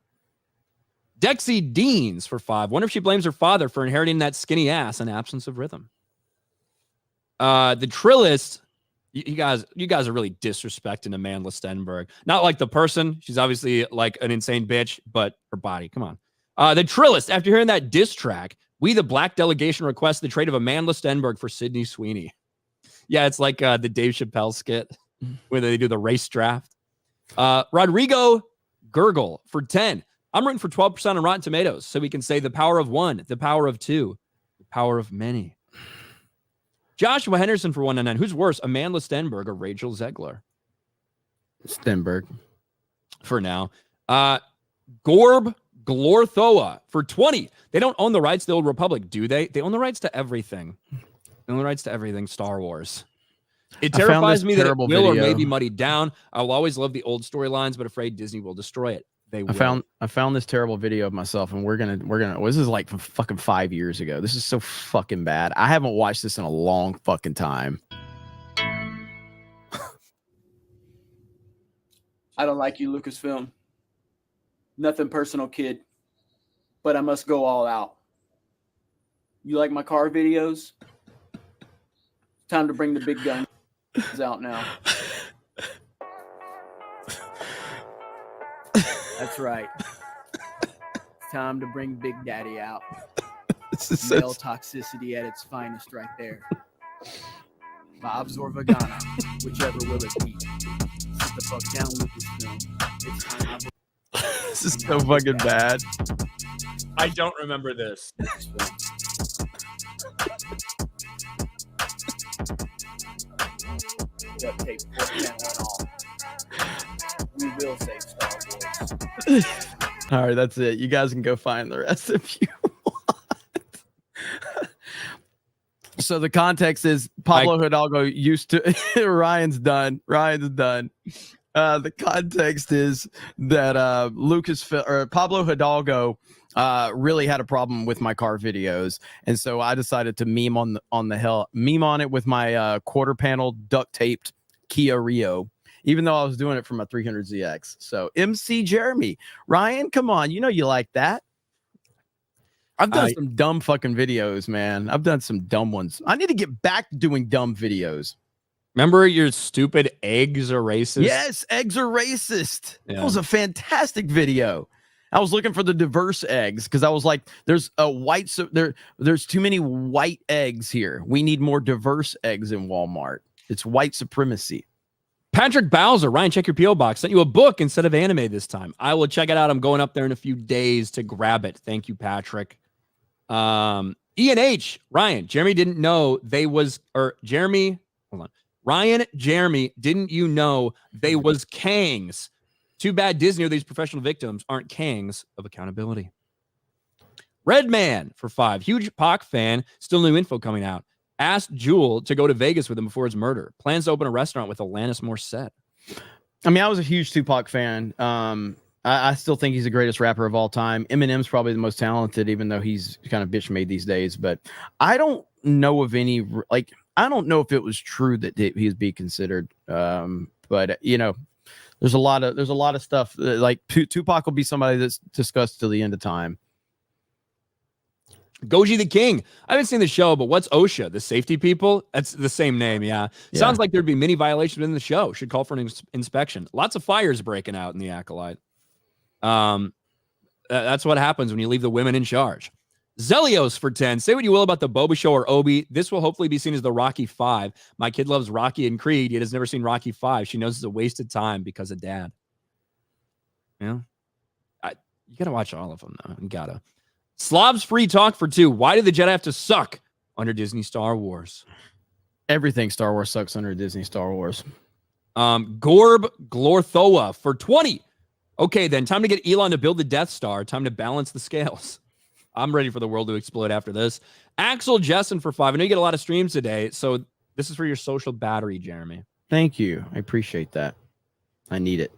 Dexy Deans for 5. Wonder if she blames her father for inheriting that skinny ass and absence of rhythm. The Trillist. You guys are really disrespecting Amanda Stenberg. Not like the person. She's obviously like an insane bitch, but her body. Come on. The Trillist. After hearing that diss track, we, the black delegation, request the trade of Amanda Stenberg for Sydney Sweeney. Yeah, it's like the Dave Chappelle skit where they do the race draft. Rodrigo Gurgle for 10. I'm rooting for 12% on Rotten Tomatoes so we can say the power of 1, the power of 2, the power of many. Joshua Henderson for 199. Who's worse, Amanda Stenberg or Rachel Zegler? Stenberg. For now. Gorb Glorthoa for 20. They don't own the rights to the Old Republic, do they? They own the rights to everything. They own the rights to everything Star Wars. It terrifies me that it will or may be muddied down. I will always love the old storylines, but afraid Disney will destroy it. They will. I found this terrible video of myself, and we're gonna. Well, this is like fucking 5 years ago. This is so fucking bad. I haven't watched this in a long fucking time. I don't like you, Lucasfilm. Nothing personal, kid. But I must go all out. You like my car videos? Time to bring the big guns out now. That's right. It's time to bring Big Daddy out. Male toxicity at its finest right there. Bob's or Vagana, whichever will it be. Sit the fuck down, Lucasfilm. It's time This is so fucking bad. I don't remember this. Duct tape, all. We will save Star Wars. All right, that's it. You guys can go find the rest if you want. So the context is Pablo Hidalgo used to Ryan's done. The context is that Pablo Hidalgo really had a problem with my car videos, and so I decided to meme on it with my quarter panel duct taped Kia Rio, even though I was doing it from a 300ZX. So MC Jeremy, Ryan, come on, you like that. I've done some dumb fucking videos, man. I've done some dumb ones. I need to get back to doing dumb videos. Remember your stupid eggs are racist? Yes, eggs are racist. Yeah. That was a fantastic video. I was looking for the diverse eggs because I was like, there's a white, so there's too many white eggs here. We need more diverse eggs in Walmart. It's white supremacy. Patrick Bowser, Ryan, check your P.O. box. Sent you a book instead of anime this time. I will check it out. I'm going up there in a few days to grab it. Thank you, Patrick. Ian H, Ryan, Jeremy didn't know they was, or Jeremy, hold on. Ryan, Jeremy, didn't you know they was Kangs? Too bad Disney or these professional victims aren't Kangs of accountability. Redman for 5. Huge Pac fan. Still new info coming out. Asked Jewel to go to Vegas with him before his murder. Plans to open a restaurant with Alanis Morissette. I mean, I was a huge Tupac fan. I still think he's the greatest rapper of all time. Eminem's probably the most talented, even though he's kind of bitch made these days. But I don't know of any, like, I don't know if it was true that he'd be considered. But you know, there's a lot of stuff that, like, Tupac will be somebody that's discussed till the end of time. Goji the King. I haven't seen the show, but what's OSHA? The safety people? That's the same name, yeah. Sounds like there'd be many violations within the show. Should call for an inspection. Lots of fires breaking out in the Acolyte. That's what happens when you leave the women in charge. Zelios for 10. Say what you will about the Boba Show or Obi. This will hopefully be seen as the Rocky 5. My kid loves Rocky and Creed, yet has never seen Rocky 5. She knows it's a waste of time because of dad. Yeah. You got to watch all of them, though. You got to. Slobs Free Talk for 2. Why did the Jedi have to suck under Disney Star Wars? Everything Star Wars sucks under Disney Star Wars. Gorb Glorthoa for 20. Okay, then time to get Elon to build the Death Star. Time to balance the scales. I'm ready for the world to explode after this. Axel Jessen for 5. I know you get a lot of streams today, so this is for your social battery, Jeremy. Thank you. I appreciate that. I need it.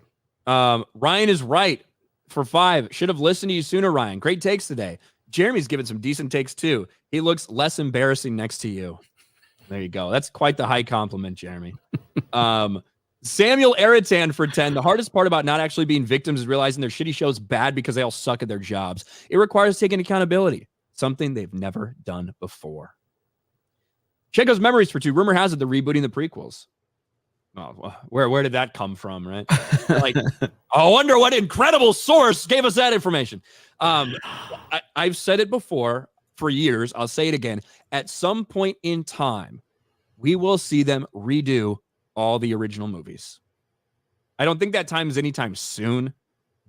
Ryan is right for 5. Should have listened to you sooner, Ryan. Great takes today. Jeremy's given some decent takes, too. He looks less embarrassing next to you. There you go. That's quite the high compliment, Jeremy. Samuel Aritan for 10. The hardest part about not actually being victims is realizing their shitty show's bad because they all suck at their jobs. It requires taking accountability, something they've never done before. Checo's Memories for 2. Rumor has it they're rebooting the prequels. Oh, where did that come from, right? Like, I wonder what incredible source gave us that information. I've said it before for years. I'll say it again. At some point in time, we will see them redo all the original movies. I don't think that time is anytime soon,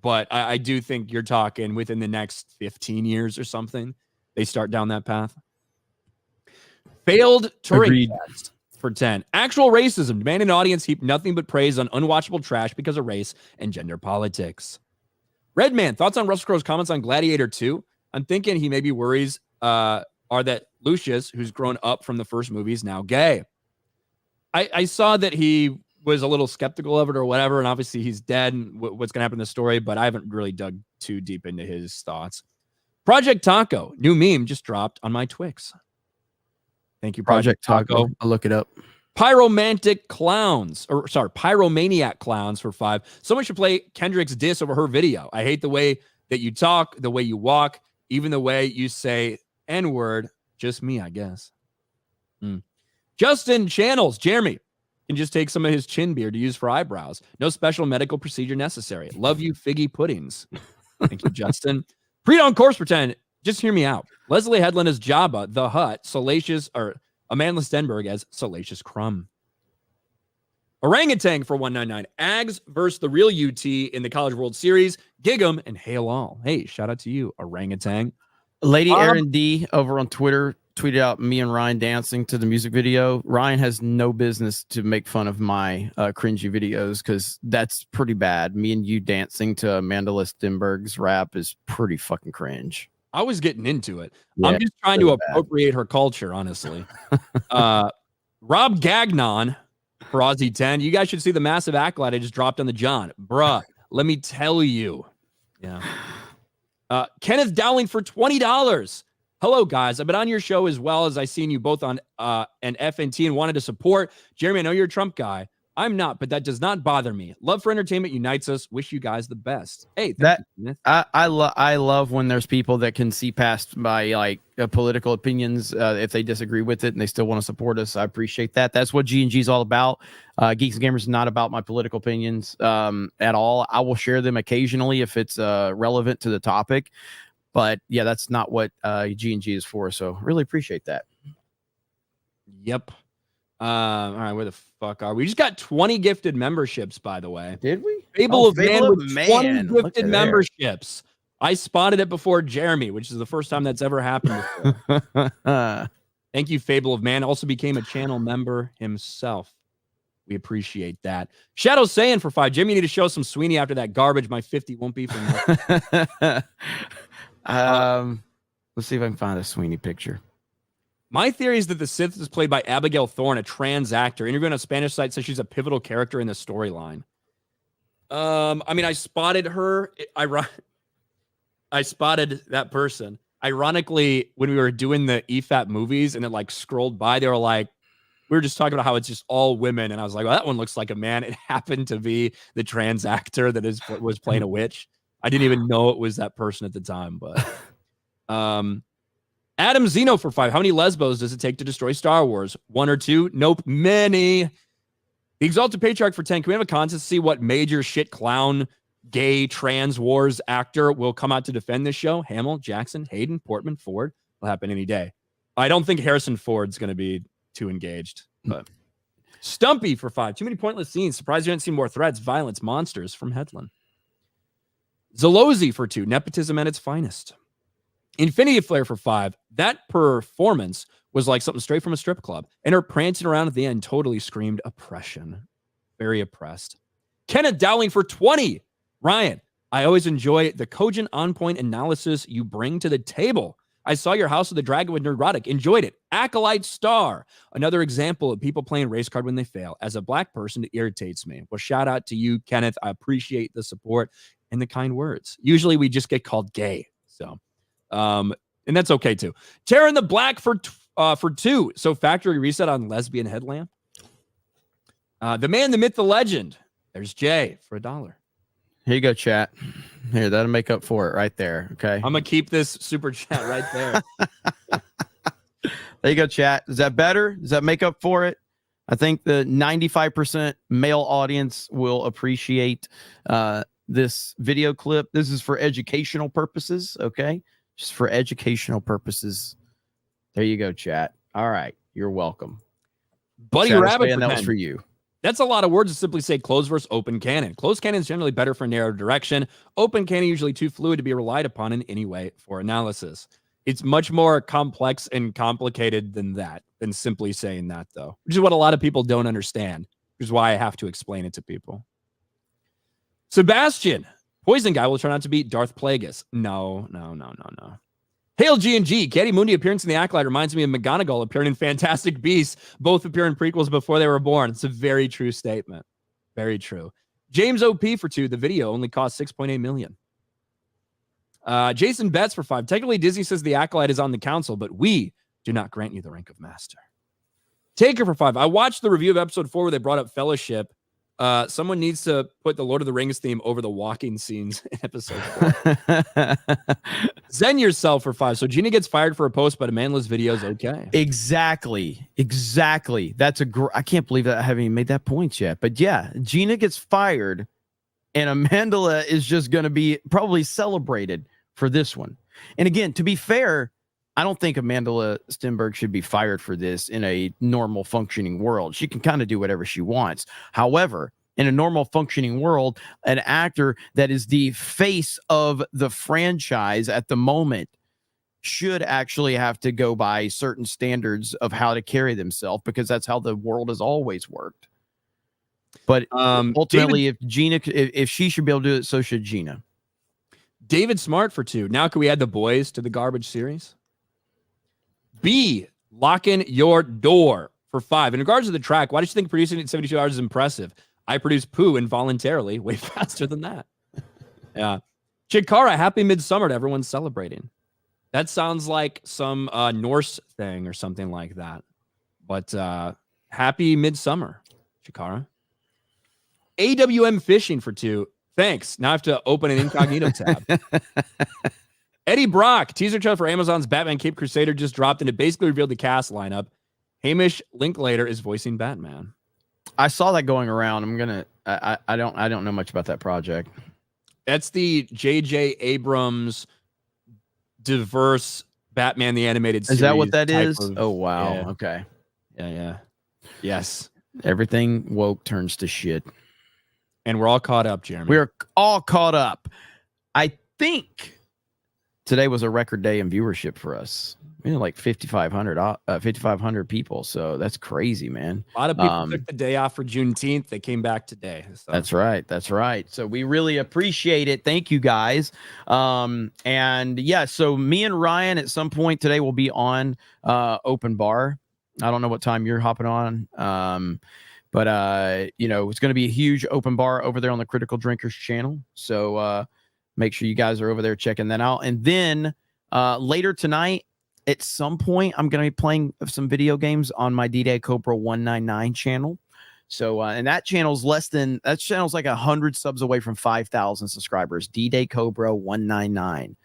but I do think you're talking within the next 15 years or something. They start down that path. Failed Turing test for 10. Actual racism. Demanding an audience heap nothing but praise on unwatchable trash because of race and gender politics. Redman, thoughts on Russell Crowe's comments on Gladiator 2? I'm thinking he maybe worries are that Lucius, who's grown up from the first movie, is now gay. I saw that he was a little skeptical of it or whatever, and obviously he's dead and what's going to happen in the story, but I haven't really dug too deep into his thoughts. Project Taco, new meme just dropped on my Twix. Thank you, Project Taco. I'll look it up. Pyromaniac Clowns for 5. Someone should play Kendrick's diss over her video. I hate the way that you talk, the way you walk, even the way you say N-word. Just me, I guess. Justin Channels, Jeremy can just take some of his chin beard to use for eyebrows. No special medical procedure necessary. Love you, figgy puddings. Thank you, Justin. Pre-on course pretend. Just hear me out. Leslie Headland as Jabba the Hutt. Salacious, or Amanda Stenberg as Salacious Crumb. Orangutan for 199. Ags versus the real UT in the College World Series. Gig 'em and hail all. Hey, shout out to you, Orangutan. Lady Aaron D over on Twitter tweeted out me and Ryan dancing to the music video. Ryan has no business to make fun of my cringy videos because that's pretty bad. Me and you dancing to Amanda Stenberg's rap is pretty fucking cringe. I was getting into it. Yeah, I'm just trying to appropriate her culture, honestly. Rob Gagnon for Aussie 10. You guys should see the massive acolyte I just dropped on the John. Bruh, let me tell you. Yeah. Kenneth Dowling for $20. Hello, guys. I've been on your show as well as I seen you both on an FNT and wanted to support. Jeremy, I know you're a Trump guy, I'm not, but that does not bother me. Love for entertainment unites us. Wish you guys the best. Hey, thank you, Smith. I love when there's people that can see past my like political opinions if they disagree with it and they still want to support us. I appreciate that. That's what G&G is all about. Geeks Gamers is not about my political opinions at all. I will share them occasionally if it's relevant to the topic, but yeah, that's not what G&G is for. So really appreciate that. Yep. All right, where the fuck are we? We just got 20 gifted memberships, by the way. Did we? Fable of Man with 20 gifted memberships. I spotted it before Jeremy, which is the first time that's ever happened before. Thank you, Fable of Man. Also became a channel member himself. We appreciate that. Shadow saying for 5. Jimmy, you need to show some Sweeney after that garbage. My 50 won't be for nothing. Let's see if I can find a Sweeney picture. My theory is that the Sith is played by Abigail Thorne, a trans actor. Interviewing on a Spanish site says she's a pivotal character in the storyline. I mean, I spotted her. I spotted that person. Ironically, when we were doing the EFAP movies and it like scrolled by, they were like, we were just talking about how it's just all women. And I was like, well, that one looks like a man. It happened to be the trans actor that was playing a witch. I didn't even know it was that person at the time, but Adam Zeno for 5. How many lesbos does it take to destroy Star Wars? 1 or 2? Nope. Many. The Exalted Patriarch for 10. Can we have a contest to see what major shit clown, gay, trans wars actor will come out to defend this show? Hamill, Jackson, Hayden, Portman, Ford. Will happen any day. I don't think Harrison Ford's going to be too engaged. But Stumpy for 5. Too many pointless scenes. Surprised you haven't seen more threats, violence, monsters from Headland. Zalozi for 2. Nepotism at its finest. Infinity Flare for 5. That performance was like something straight from a strip club. And her prancing around at the end totally screamed oppression. Very oppressed. Kenneth Dowling for 20. Ryan, I always enjoy the cogent on-point analysis you bring to the table. I saw your House of the Dragon with Neurotic. Enjoyed it. Acolyte star. Another example of people playing race card when they fail. As a black person, it irritates me. Well, shout out to you, Kenneth. I appreciate the support and the kind words. Usually we just get called gay. So... and that's okay too. Tara in the Black for 2. So factory reset on lesbian headlamp. The man, the myth, the legend. There's Jay for $1. Here you go, chat. Here, that'll make up for it right there. Okay. I'm gonna keep this super chat right there. There you go, chat. Is that better? Does that make up for it? I think the 95% male audience will appreciate this video clip. This is for educational purposes. Okay. Just for educational purposes. There you go, chat. All right. You're welcome. Buddy Shadow Rabbit, Span, that was for you. That's a lot of words to simply say closed versus open canon. Closed canon is generally better for narrow direction. Open canon usually too fluid to be relied upon in any way for analysis. It's much more complex and complicated than that, than simply saying that, though, which is what a lot of people don't understand, which is why I have to explain it to people. Sebastian. Poison Guy will turn out to be Darth Plagueis. No. Hail G&G. Katie Mundi appearance in The Acolyte reminds me of McGonagall appearing in Fantastic Beasts. Both appear in prequels before they were born. It's a very true statement. Very true. James OP for 2. The video only cost $6.8 million. Jason Betts for 5. Technically, Disney says The Acolyte is on the council, but we do not grant you the rank of master. Taker for 5. I watched the review of episode 4 where they brought up Fellowship. Someone needs to put the Lord of the Rings theme over the walking scenes in episode 4. Zen yourself for 5. So Gina gets fired for a post, but Amanda's video is okay. Exactly. That's I can't believe that I haven't even made that point yet. But yeah, Gina gets fired, and Amanda is just going to be probably celebrated for this one. And again, to be fair, I don't think Amanda Stenberg should be fired for this in a normal functioning world. She can kind of do whatever she wants. However, in a normal functioning world, an actor that is the face of the franchise at the moment should actually have to go by certain standards of how to carry themselves, because that's how the world has always worked. But ultimately, if she should be able to do it, so should Gina. David Smart for 2. Now can we add the boys to the garbage series? B, lock in your door for 5. In regards to the track, why did you think producing it in 72 hours is impressive? I produced poo involuntarily way faster than that. Yeah. Chikara, happy midsummer to everyone celebrating. That sounds like some Norse thing or something like that. But happy midsummer, Chikara. AWM Fishing for 2. Thanks. Now I have to open an incognito tab. Eddie Brock, teaser trailer for Amazon's Batman Cape Crusader just dropped, and it basically revealed the cast lineup. Hamish Linklater is voicing Batman. I saw that going around. I don't know much about that project. That's the J.J. Abrams diverse Batman the Animated Series. Is that what that is? Of, oh, wow. Yeah. Okay. Yeah. Yes. Everything woke turns to shit. And we're all caught up, Jeremy. We're all caught up. I think today was a record day in viewership for us. We had like 5,500 people. So that's crazy, man. A lot of people took the day off for Juneteenth. They came back today. So. That's right. That's right. So we really appreciate it. Thank you, guys. And yeah, so me and Ryan at some point today will be on Open Bar. I don't know what time you're hopping on. But you know, it's going to be a huge Open Bar over there on the Critical Drinkers channel. So make sure you guys are over there checking that out. And then later tonight, at some point, I'm going to be playing some video games on my D-Day Cobra 199 channel. So, and that channel's like 100 subs away from 5,000 subscribers. D-Day Cobra 199,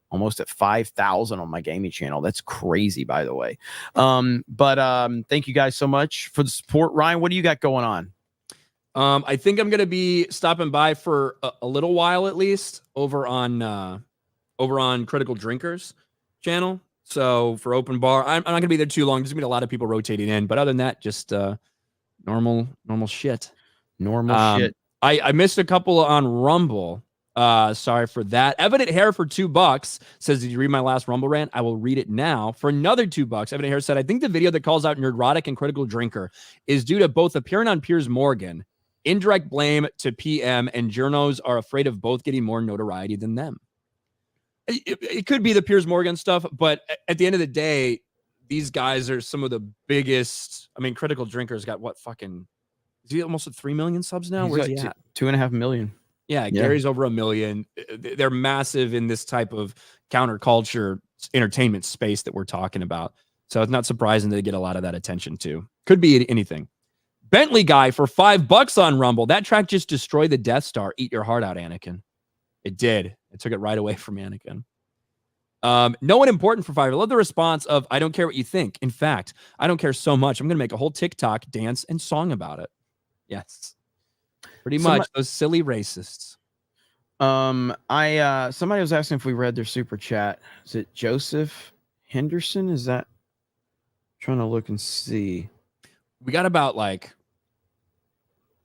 almost at 5,000 on my gaming channel. That's crazy, by the way. But thank you guys so much for the support. Ryan, what do you got going on? I think I'm going to be stopping by for a little while, at least over on Critical Drinkers channel. So for Open Bar, I'm not going to be there too long. There's going to be a lot of people rotating in. But other than that, just normal shit. Normal shit. I missed a couple on Rumble. Sorry for that. Evident Hair for $2 says, did you read my last Rumble rant? I will read it now for another $2. Evident Hair said, I think the video that calls out Nerdrotic and Critical Drinker is due to both appearing on Piers Morgan, indirect blame to PM, and journos are afraid of both getting more notoriety than them. It could be the Piers Morgan stuff, but at the end of the day, these guys are some of the biggest. I mean, Critical Drinker's got what fucking, is he almost at 3 million subs now? Where's he at? 2.5 million. Yeah, Gary's over 1 million. They're massive in this type of counterculture entertainment space that we're talking about. So it's not surprising they get a lot of that attention too. Could be anything. Bentley Guy for $5 on Rumble. That track just destroyed the Death Star. Eat your heart out, Anakin. It did. It took it right away from Anakin. No one important for $5. I love the response of, I don't care what you think. In fact, I don't care so much. I'm going to make a whole TikTok, dance, and song about it. Yes. Pretty much. Those silly racists. Somebody was asking if we read their super chat. Is it Joseph Henderson? Is that? I'm trying to look and see. We got about like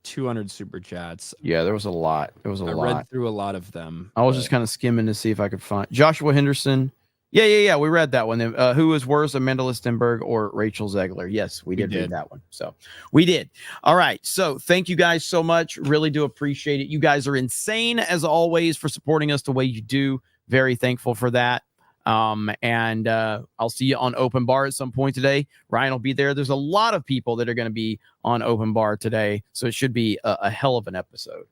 200 super chats. Yeah, there was a lot. There was a lot. I read through a lot of them. I was just kind of skimming to see if I could find Joshua Henderson. Yeah. We read that one. Who is worse, Amanda Listenberg or Rachel Zegler? Yes, we did read that one. So we did. All right. So thank you guys so much. Really do appreciate it. You guys are insane as always for supporting us the way you do. Very thankful for that. And I'll see you on Open Bar at some point today. Ryan will be there. There's a lot of people that are going to be on Open Bar today. So it should be a hell of an episode.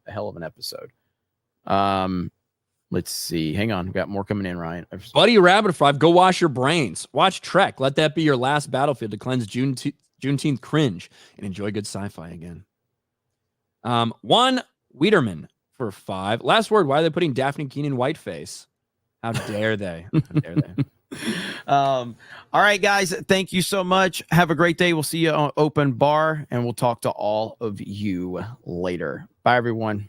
Let's see. Hang on. We've got more coming in, Ryan. Buddy Rabbit 5, go wash your brains. Watch Trek. Let that be your last battlefield to cleanse Juneteenth cringe and enjoy good sci-fi again. Juan Wiederman for 5. Last word. Why are they putting Daphne Keenan whiteface? How dare they? How dare they? All right, guys. Thank you so much. Have a great day. We'll see you on Open Bar, and we'll talk to all of you later. Bye, everyone.